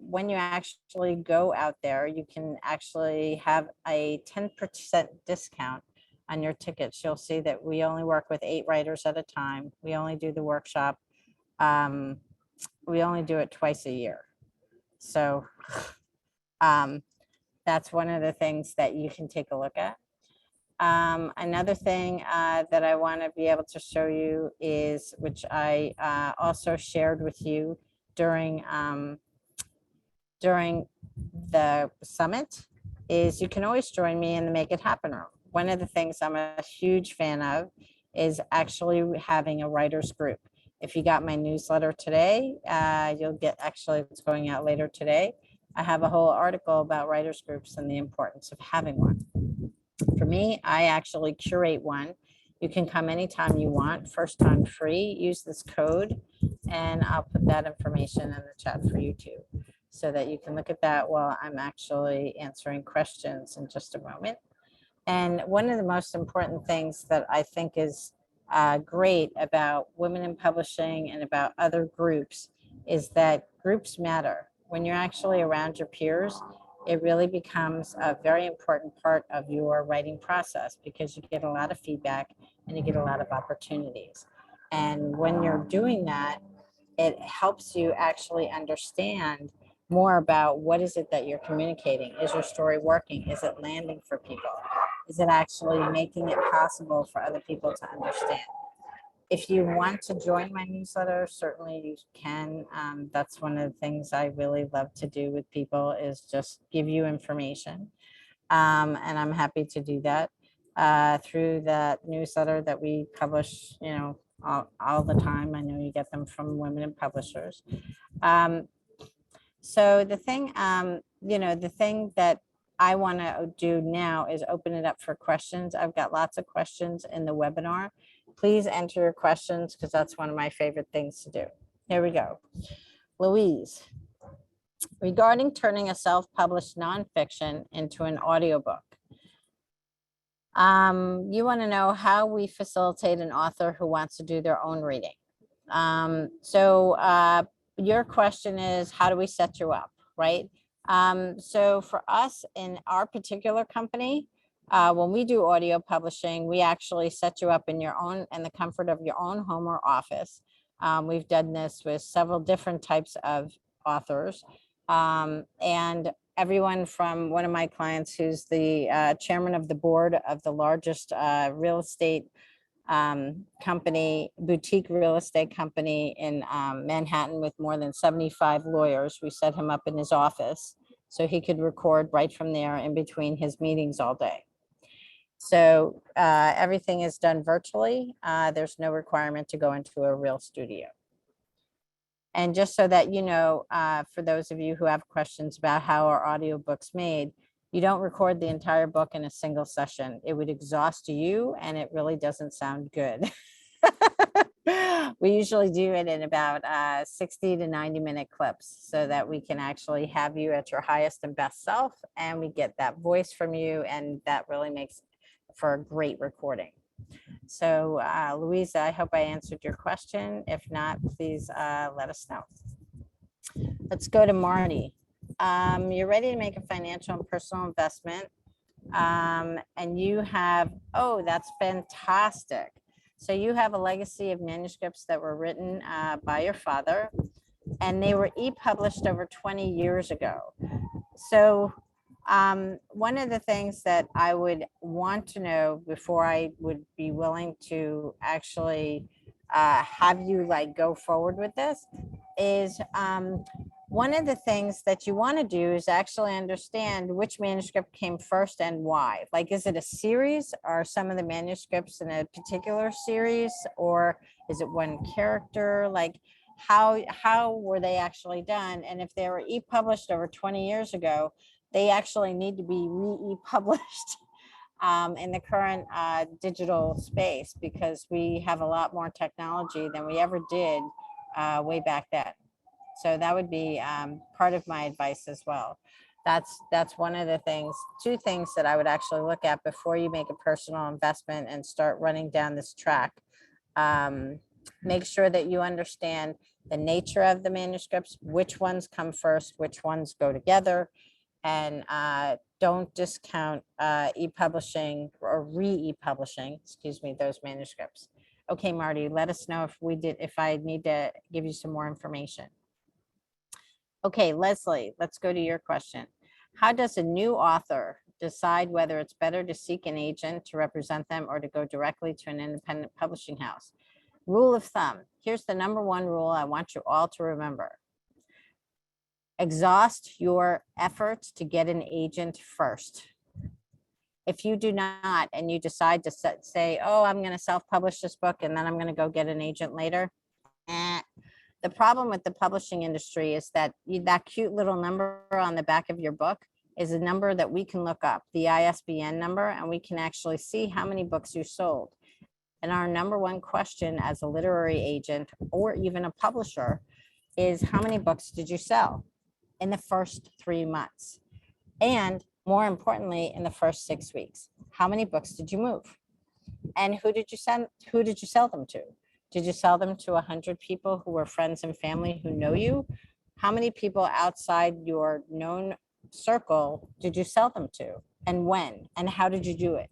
when you actually go out there, you can actually have a 10% discount on your tickets. You'll see that we only work with 8 writers at a time. We only do the workshop. We only do it twice a year. So that's one of the things that you can take a look at. Another thing that I want to be able to show you is, which I also shared with you during the summit, is you can always join me in the Make It Happen room. One of the things I'm a huge fan of is actually having a writer's group. If you got my newsletter today, you'll get, actually it's going out later today, I have a whole article about writers groups and the importance of having one. For me, I actually curate one. You can come anytime you want, first time free, use this code, and I'll put that information in the chat for you too, so that you can look at that while I'm actually answering questions in just a moment. And one of the most important things that I think is great about women in publishing and about other groups is that groups matter. When you're actually around your peers, it really becomes a very important part of your writing process, because you get a lot of feedback and you get a lot of opportunities. And when you're doing that, it helps you actually understand more about what is it that you're communicating. Is your story working? Is it landing for people? Is it actually making it possible for other people to understand? If you want to join my newsletter, certainly you can. That's one of the things I really love to do with people, is just give you information. And I'm happy to do that through that newsletter that we publish, all the time. I know you get them from women and publishers. So the thing, the thing that I want to do now is open it up for questions. I've got lots of questions in the webinar. Please enter your questions, because that's one of my favorite things to do. Here we go. Louise, regarding turning a self-published nonfiction into an audiobook, you want to know how we facilitate an author who wants to do their own reading. Your question is, how do we set you up, right? So for us in our particular company, when we do audio publishing, we actually set you up in the comfort of your own home or office. We've done this with several different types of authors, and everyone from one of my clients who's the chairman of the board of the largest real estate company, boutique real estate company in Manhattan with more than 75 lawyers. We set him up in his office so he could record right from there in between his meetings all day. So everything is done virtually. There's no requirement to go into a real studio. And just so that you know, for those of you who have questions about how our audiobook's made, you don't record the entire book in a single session. It would exhaust you, and it really doesn't sound good. We usually do it in about 60 to 90-minute clips, so that we can actually have you at your highest and best self, and we get that voice from you, and that really makes for a great recording. So Louisa, I hope I answered your question. If not, please let us know. Let's go to Marty. You're ready to make a financial and personal investment, and you have, oh, that's fantastic. So you have a legacy of manuscripts that were written by your father, and they were e-published over 20 years ago. So One of the things that I would want to know before I would be willing to actually have you like go forward with this is one of the things that you want to do is actually understand which manuscript came first and why. Like, is it a series? Are some of the manuscripts in a particular series, or is it one character? Like, how were they actually done? And if they were e-published over 20 years ago, they actually need to be re-published in the current digital space, because we have a lot more technology than we ever did way back then. So that would be part of my advice as well. That's one of the things, two things that I would actually look at before you make a personal investment and start running down this track. Make sure that you understand the nature of the manuscripts, which ones come first, which ones go together, and don't discount e-publishing or re-e-publishing, excuse me, those manuscripts. Okay, Marty, let us know if I need to give you some more information. Okay, Leslie, let's go to your question. How does a new author decide whether it's better to seek an agent to represent them or to go directly to an independent publishing house? Rule of thumb. Here's the number one rule I want you all to remember. Exhaust your efforts to get an agent first. If you do not, and you decide to say, oh, I'm going to self-publish this book and then I'm going to go get an agent later, the problem with the publishing industry is that that cute little number on the back of your book is a number that we can look up, the ISBN number, and we can actually see how many books you sold. And our number one question as a literary agent or even a publisher is, how many books did you sell in the first 3 months? And more importantly, in the first 6 weeks, how many books did you move? And who did you sell them to? Did you sell them to 100 people who were friends and family who know you? How many people outside your known circle did you sell them to? And when? And how did you do it?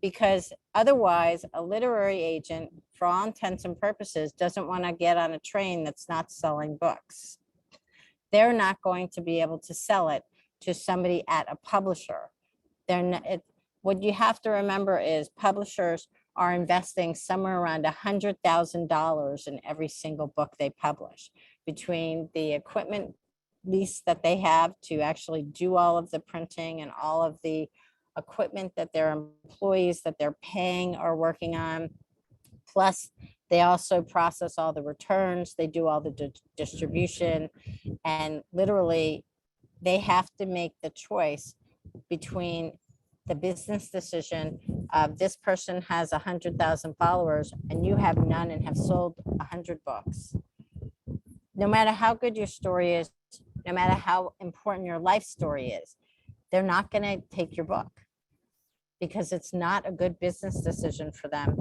Because otherwise, a literary agent, for all intents and purposes, doesn't want to get on a train that's not selling books. They're not going to be able to sell it to somebody at a publisher. What you have to remember is publishers are investing somewhere around $100,000 in every single book they publish, between the equipment lease that they have to actually do all of the printing and all of the equipment that their employees that they're paying are working on. Plus, they also process all the returns, they do all the distribution, and literally they have to make the choice between the business decision of this person has 100,000 followers and you have none and have sold 100 books. No matter how good your story is, no matter how important your life story is, they're not going to take your book because it's not a good business decision for them.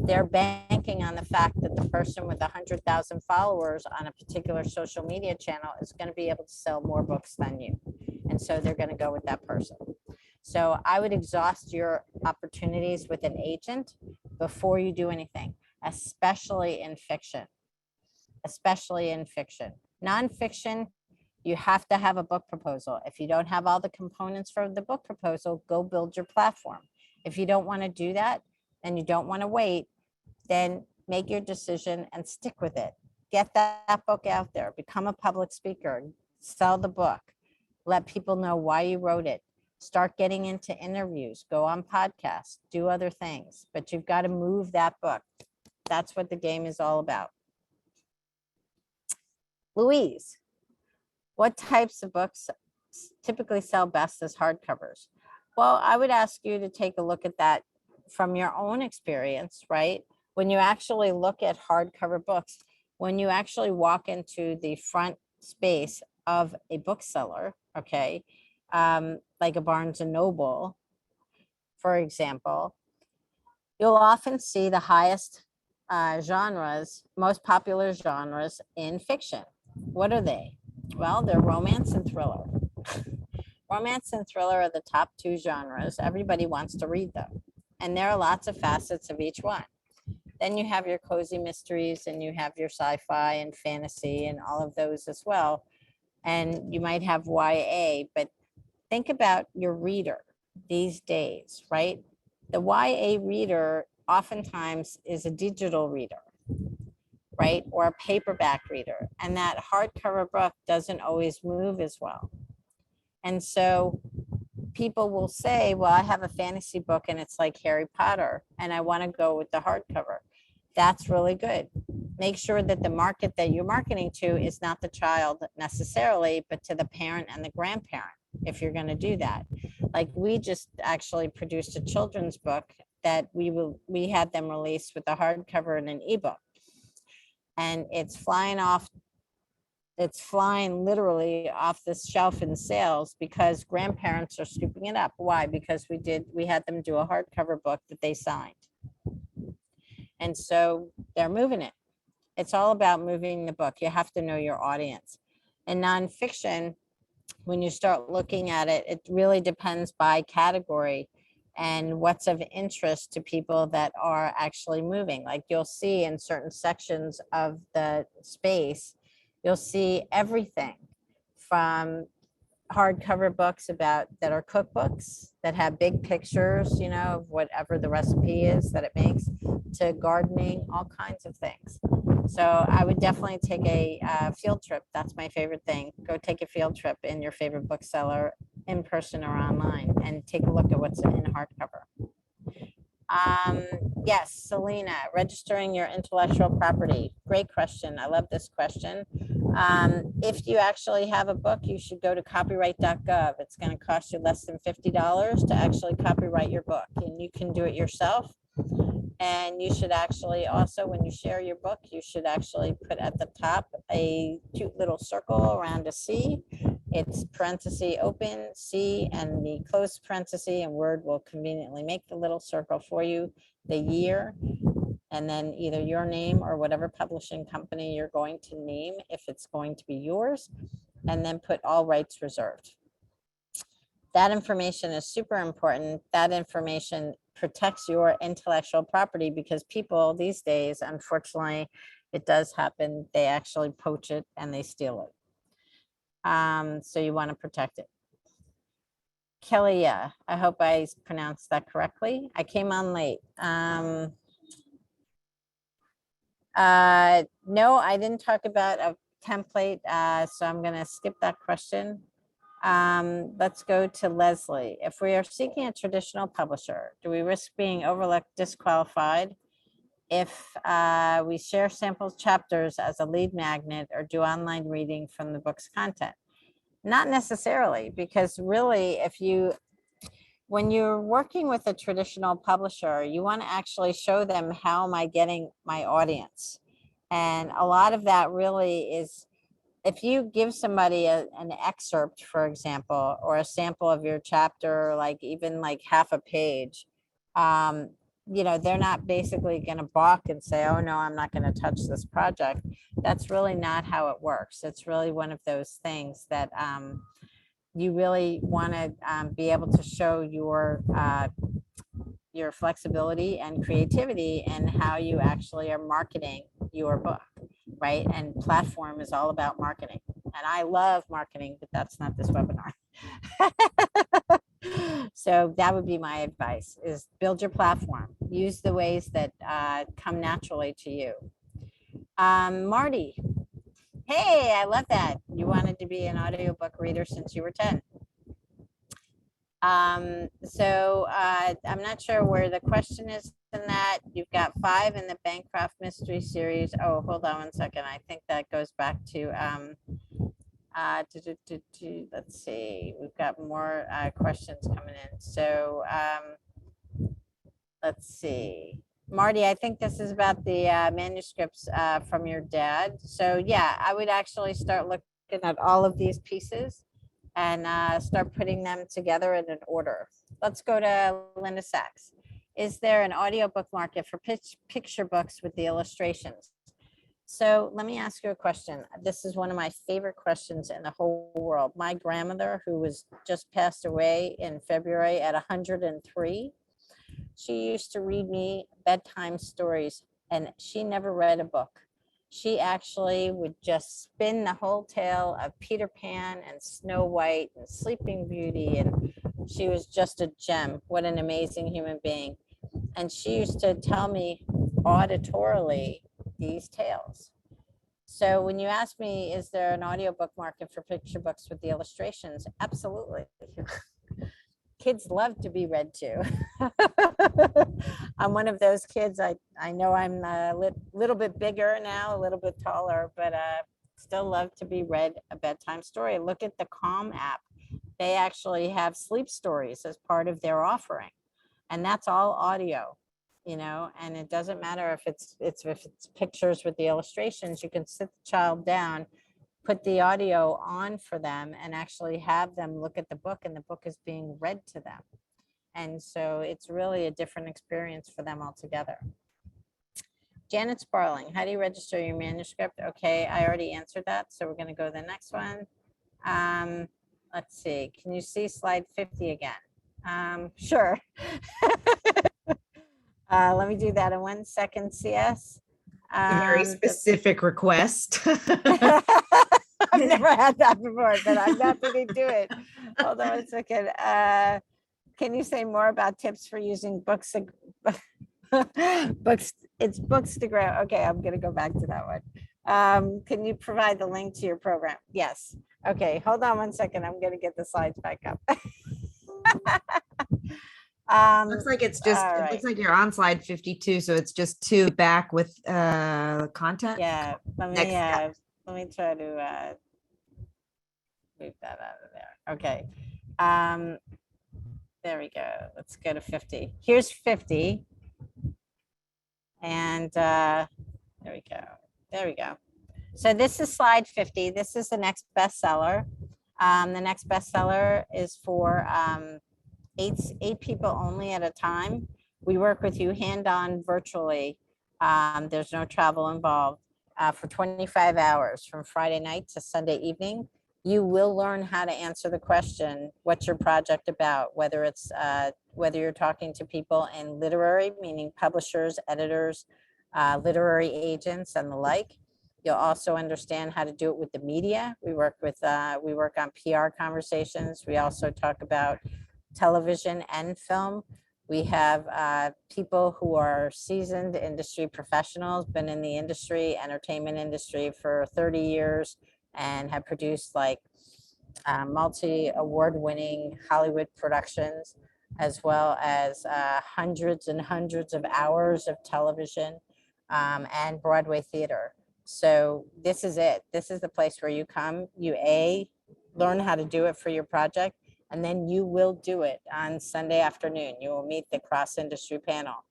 They're banking on the fact that the person with 100,000 followers on a particular social media channel is going to be able to sell more books than you. And so they're going to go with that person. So I would exhaust your opportunities with an agent before you do anything, especially in fiction. Especially in fiction. Nonfiction, you have to have a book proposal. If you don't have all the components for the book proposal, go build your platform. If you don't want to do that and you don't want to wait, then make your decision and stick with it. Get that book out there, become a public speaker, sell the book, let people know why you wrote it. Start getting into interviews, go on podcasts, do other things, but you've got to move that book. That's what the game is all about. Louise, what types of books typically sell best as hardcovers? Well, I would ask you to take a look at that from your own experience, right? When you actually look at hardcover books, when you actually walk into the front space of a bookseller, okay, like a Barnes and Noble, for example, you'll often see the highest genres, most popular genres in fiction. What are they? Well, they're romance and thriller. Romance and thriller are the top two genres. Everybody wants to read them. And there are lots of facets of each one. Then you have your cozy mysteries and you have your sci-fi and fantasy and all of those as well. And you might have YA, but think about your reader these days, right? The YA reader oftentimes is a digital reader, right? Or a paperback reader. And that hardcover book doesn't always move as well. And so people will say, well, I have a fantasy book and it's like Harry Potter, and I want to go with the hardcover. That's really good. Make sure that the market that you're marketing to is not the child necessarily, but to the parent and the grandparent, if you're going to do that. Like we just actually produced a children's book that we had them released with a hardcover and an ebook. And it's flying literally off the shelf in sales because grandparents are scooping it up. Why? Because we had them do a hardcover book that they signed. And so they're moving it. It's all about moving the book. You have to know your audience. In nonfiction, when you start looking at it, it really depends by category and what's of interest to people that are actually moving. Like you'll see in certain sections of the space, you'll see everything from hardcover books that are cookbooks that have big pictures, of whatever the recipe is that it makes, to gardening, all kinds of things. So I would definitely take a field trip. That's my favorite thing. Go take a field trip in your favorite bookseller, in person or online, and take a look at what's in hardcover. Yes, Selena, registering your intellectual property. Great question. I love this question. If you actually have a book, you should go to copyright.gov. It's going to cost you less than $50 to actually copyright your book, and you can do it yourself. And you should actually also, when you share your book, you should actually put at the top a cute little circle around a C. It's parenthesis open, C, and the closed parenthesis, and Word will conveniently make the little circle for you, the year, and then either your name or whatever publishing company you're going to name if it's going to be yours, and then put all rights reserved. That information is super important. That information protects your intellectual property because people these days, unfortunately, it does happen. They actually poach it and they steal it. So you want to protect it. Kelly, I hope I pronounced that correctly. I came on late. No, I didn't talk about a template, so I'm going to skip that question. Let's go to Leslie. If we are seeking a traditional publisher, do we risk being overlooked, disqualified if we share sample chapters as a lead magnet or do online reading from the book's content? Not necessarily, because really, when you're working with a traditional publisher, you want to actually show them how am I getting my audience. And a lot of that really is, if you give somebody an excerpt, for example, or a sample of your chapter, like even like half a page, they're not basically going to balk and say, oh no, I'm not going to touch this project. That's really not how it works. It's really one of those things that you really want to be able to show your flexibility and creativity and how you actually are marketing your book, right? And platform is all about marketing. And I love marketing, but that's not this webinar. So that would be my advice, is build your platform. Use the ways that come naturally to you. Marty, hey, I love that. You wanted to be an audiobook reader since you were 10. So I'm not sure where the question is in that. You've got 5 in the Bancroft Mystery Series. Oh, hold on one second. I think that goes back to, let's see, we've got more questions coming in. So let's see. Marty, I think this is about the manuscripts from your dad. So yeah, I would actually start looking at all of these pieces and start putting them together in an order. Let's go to Linda Sachs. Is there an audiobook market for picture books with the illustrations? So let me ask you a question. This is one of my favorite questions in the whole world. My grandmother, who was just passed away in February at 103, she used to read me bedtime stories, and she never read a book. she actually would just spin the whole tale of Peter Pan and Snow White and Sleeping Beauty. And she was just a gem. What an amazing human being. And she used to tell me auditorily these tales. So when you ask me, is there an audiobook market for picture books with the illustrations? Absolutely. Kids love to be read to. I'm one of those kids. I know I'm a little bit bigger now, a little bit taller, but still love to be read a bedtime story. Look at the Calm app. They actually have sleep stories as part of their offering. And that's all audio, and it doesn't matter if it's pictures with the illustrations. You can sit the child down, put the audio on for them, and actually have them look at the book, and the book is being read to them. And so it's really a different experience for them altogether. Janet Sparling, how do you register your manuscript? Okay, I already answered that, so we're going to go to the next one. Let's see, can you see slide 50 again? Sure. Let me do that in 1 second, CS. A very specific request. I've never had that before, but I'm happy to do it. Hold on 1 second. Can you say more about tips for using books? It's Bookstagram. Okay, I'm going to go back to that one. Can you provide the link to your program? Yes. Okay, hold on 1 second. I'm going to get the slides back up. Looks like it's just, it looks like you're on slide 52, so it's just two back with content. Yeah, let me try to move that out of there. Okay. There we go. Let's go to 50. Here's 50. And there we go. There we go. So this is slide 50. This is the next bestseller. The next bestseller is for eight people only at a time. We work with you hand-on virtually. There's no travel involved for 25 hours from Friday night to Sunday evening. You will learn how to answer the question, what's your project about? Whether it's whether you're talking to people in literary, meaning publishers, editors, literary agents, and the like. You'll also understand how to do it with the media. We work on PR conversations. We also talk about television and film. We have people who are seasoned industry professionals, been in the industry, entertainment industry for 30 years, and have produced like multi-award-winning Hollywood productions, as well as hundreds and hundreds of hours of television and Broadway theater. So this is it. This is the place where you come, you learn how to do it for your project, and then you will do it on Sunday afternoon. You will meet the cross-industry panel.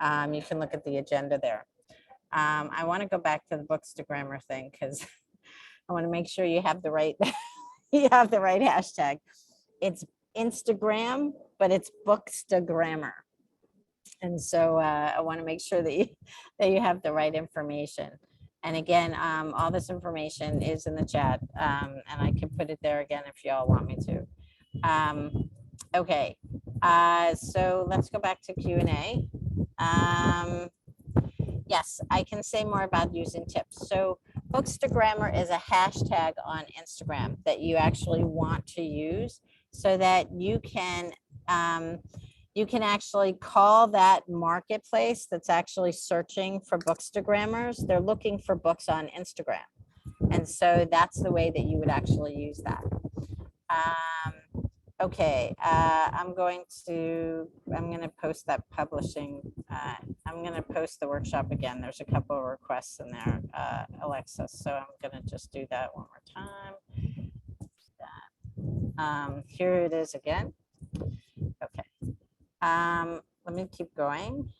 You can look at the agenda there. I want to go back to the Bookstagrammer thing because I want to make sure you have the right you have the right hashtag. It's Instagram, but it's Bookstagrammer. And so I want to make sure that you have the right information. And again, all this information is in the chat, and I can put it there again if y'all want me to. Okay, so let's go back to Q&A. Yes, I can say more about using tips. So Bookstagrammer is a hashtag on Instagram that you actually want to use so that you can actually call that marketplace that's actually searching for Bookstagrammers. They're looking for books on Instagram. And so that's the way that you would actually use that. Okay, I'm going to post that publishing. I'm going to post the workshop again. There's a couple of requests in there, Alexa. So I'm going to just do that one more time. Here it is again. Okay. Let me keep going.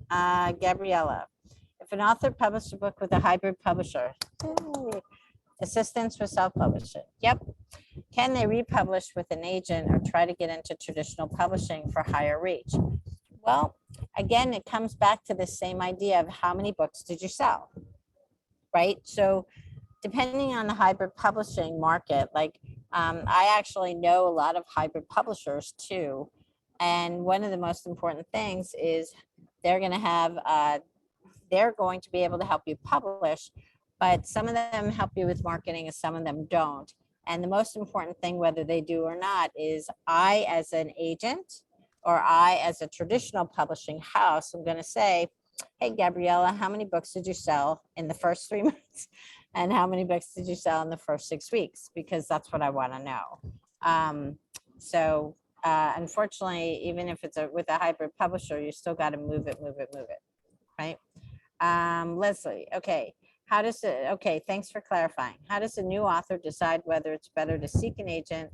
Gabriella, if an author published a book with a hybrid publisher, assistance with self-publishing. Yep. Can they republish with an agent or try to get into traditional publishing for higher reach? Well, again, it comes back to the same idea of how many books did you sell, right? So depending on the hybrid publishing market, like I actually know a lot of hybrid publishers too. And one of the most important things is they're going to be able to help you publish but some of them help you with marketing and some of them don't. And the most important thing, whether they do or not, is I, as an agent, or I, as a traditional publishing house, I'm going to say, hey, Gabriella, how many books did you sell in the first 3 months? And how many books did you sell in the first 6 weeks? Because that's what I want to know. Unfortunately, even if it's with a hybrid publisher, you still got to move it, right? Leslie, okay. Okay, thanks for clarifying. How does a new author decide whether it's better to seek an agent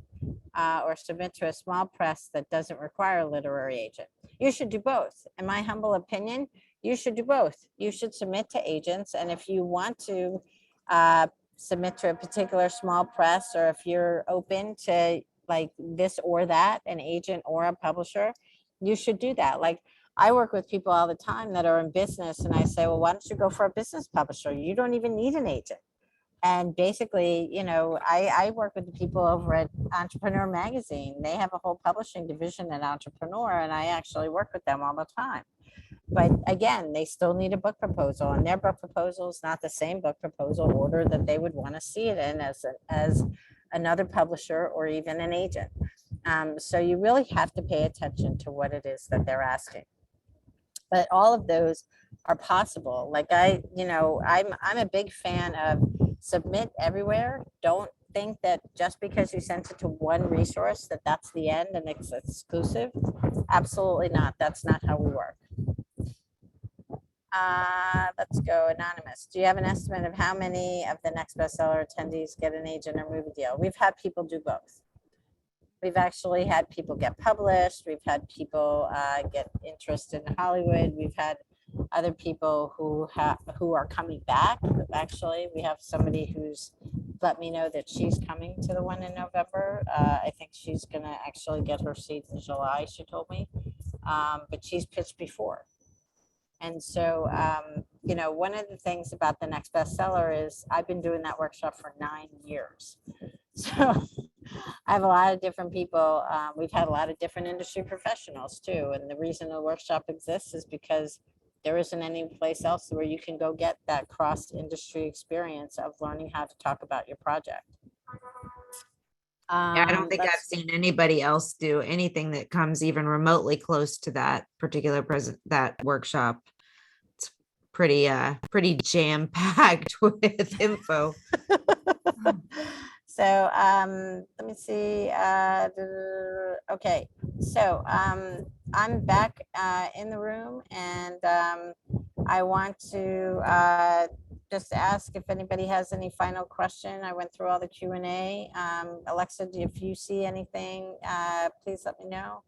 or submit to a small press that doesn't require a literary agent? You should do both. In my humble opinion, you should do both. You should submit to agents. And if you want to submit to a particular small press, or if you're open to like this or that, an agent or a publisher, you should do that. Like, I work with people all the time that are in business, and I say, well, why don't you go for a business publisher? You don't even need an agent. And basically, I work with the people over at Entrepreneur Magazine. They have a whole publishing division at Entrepreneur, and I actually work with them all the time. But again, they still need a book proposal, and their book proposal is not the same book proposal order that they would want to see it in as another publisher or even an agent. So you really have to pay attention to what it is that they're asking. But all of those are possible. Like I'm a big fan of submit everywhere. Don't think that just because you sent it to one resource that that's the end and it's exclusive. Absolutely not. That's not how we work. Let's go anonymous. Do you have an estimate of how many of the next bestseller attendees get an agent or movie deal? We've had people do both. We've actually had people get published. We've had people get interest in Hollywood. We've had other people who are coming back. Actually, we have somebody who's let me know that she's coming to the one in November. I think she's going to actually get her seat in July, she told me. But she's pitched before. And so, one of the things about the next bestseller is I've been doing that workshop for 9 years. So I have a lot of different people. We've had a lot of different industry professionals too. And the reason the workshop exists is because there isn't any place else where you can go get that cross industry experience of learning how to talk about your project. I don't think I've seen anybody else do anything that comes even remotely close to that particular that workshop. It's pretty jam packed with info. So let me see. Okay, so I'm back in the room, and I want to just ask if anybody has any final question. I went through all the Q&A. Alexa, if you see anything, please let me know.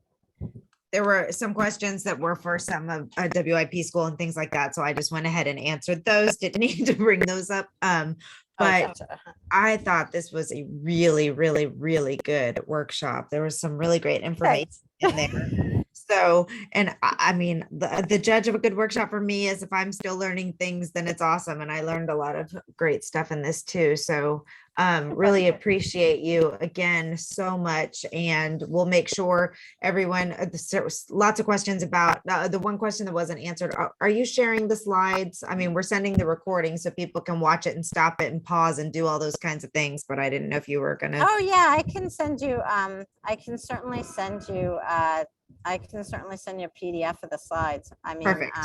There were some questions that were for some of WIP school and things like that. So I just went ahead and answered those. Didn't need to bring those up. But I thought this was a really, really, really good workshop. There was some really great information in there. So, and I mean, the judge of a good workshop for me is if I'm still learning things, then it's awesome. And I learned a lot of great stuff in this too. So really appreciate you again so much. And we'll make sure everyone, there was lots of questions about the one question that wasn't answered. Are you sharing the slides? I mean, we're sending the recording so people can watch it and stop it and pause and do all those kinds of things, but I didn't know if you were going to. Oh yeah, I can send you, I can certainly send you a PDF of the slides. I mean, Perfect.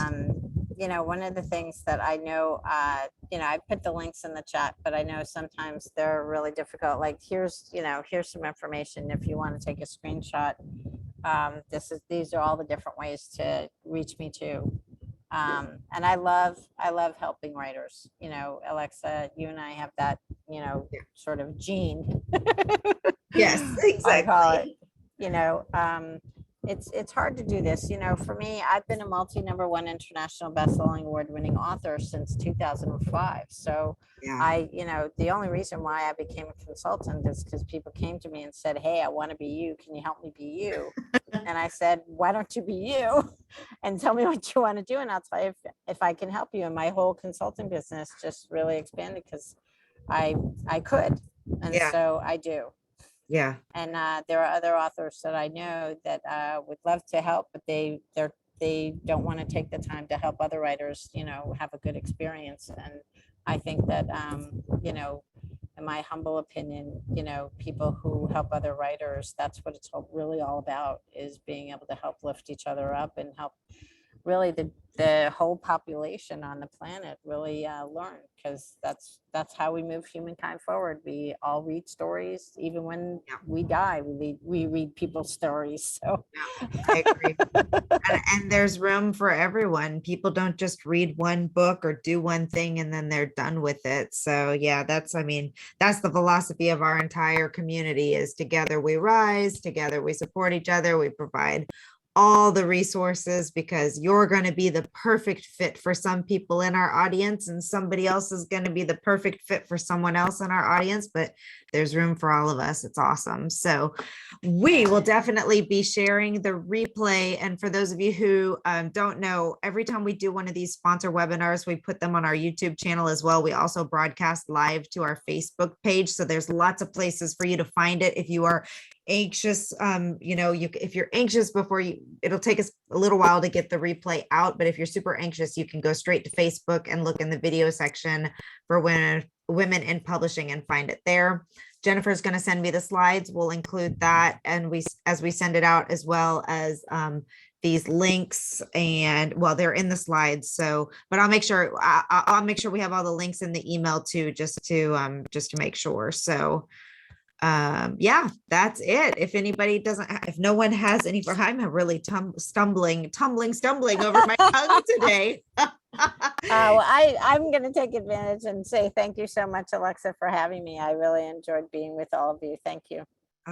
One of the things that I know, I put the links in the chat, but I know sometimes they're really difficult. Like here's some information if you want to take a screenshot. These are all the different ways to reach me too. And I love helping writers. Alexa, you and I have that, sort of gene. Yes, exactly. It's hard to do this. For me, I've been a #1 international best-selling award-winning author since 2005. So yeah. The only reason why I became a consultant is because people came to me and said, hey, I want to be you. Can you help me be you? And I said, why don't you be you and tell me what you want to do? And I'll tell you if I can help you. And my whole consulting business just really expanded because I could. And so I do. Yeah. And there are other authors that I know that would love to help, but they don't want to take the time to help other writers, have a good experience. And I think that, you know, in my humble opinion, you know, people who help other writers, that's what it's really all about, is being able to help lift each other up and help really the whole population on the planet really learn, because that's how we move humankind forward. We all read stories, even when Yeah. we die, we read people's stories. So Yeah, I agree. And there's room for everyone. People don't just read one book or do one thing and then they're done with it. So yeah, I mean, that's the philosophy of our entire community, is together we rise, together we support each other, we provide all the resources, because you're going to be the perfect fit for some people in our audience, and somebody else is going to be the perfect fit for someone else in our audience, but there's room for all of us. It's awesome. So we will definitely be sharing the replay. And for those of you who don't know, every time we do one of these sponsor webinars, we put them on our YouTube channel as well. We also broadcast live to our Facebook page. So there's lots of places for you to find it. If you are anxious, you know, if you're anxious before it'll take us a little while to get the replay out, but if you're super anxious, you can go straight to Facebook and look in the video section for women in publishing and find it there. Jennifer's going to send me the slides. We'll include that, and as we send it out, as well as these links, and well, they're in the slides. So, but I'll make sure we have all the links in the email too, just to make sure. So yeah, that's it. If anybody if no one has any, I'm really stumbling over my tongue today. well, I'm going to take advantage and say thank you so much, Alexa, for having me. I really enjoyed being with all of you. Thank you.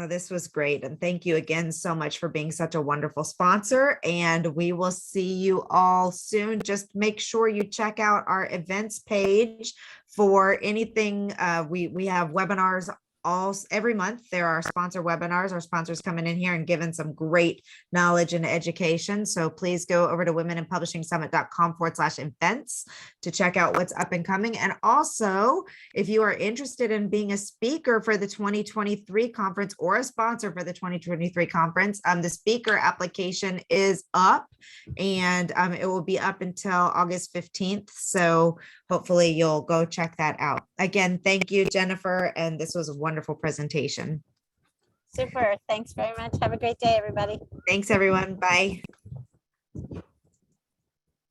This was great. And thank you again so much for being such a wonderful sponsor. And we will see you all soon. Just make sure you check out our events page for anything. We have webinars every month. There are sponsor webinars, our sponsors coming in here and giving some great knowledge and education. So please go over to womeninpublishingsummit.com/events to check out what's up and coming. And also, if you are interested in being a speaker for the 2023 conference or a sponsor for the 2023 conference, the speaker application is up, and it will be up until August 15th. So hopefully you'll go check that out. Again, thank you, Jennifer. And this was a wonderful presentation. Super. Thanks very much. Have a great day, everybody. Thanks, everyone. Bye.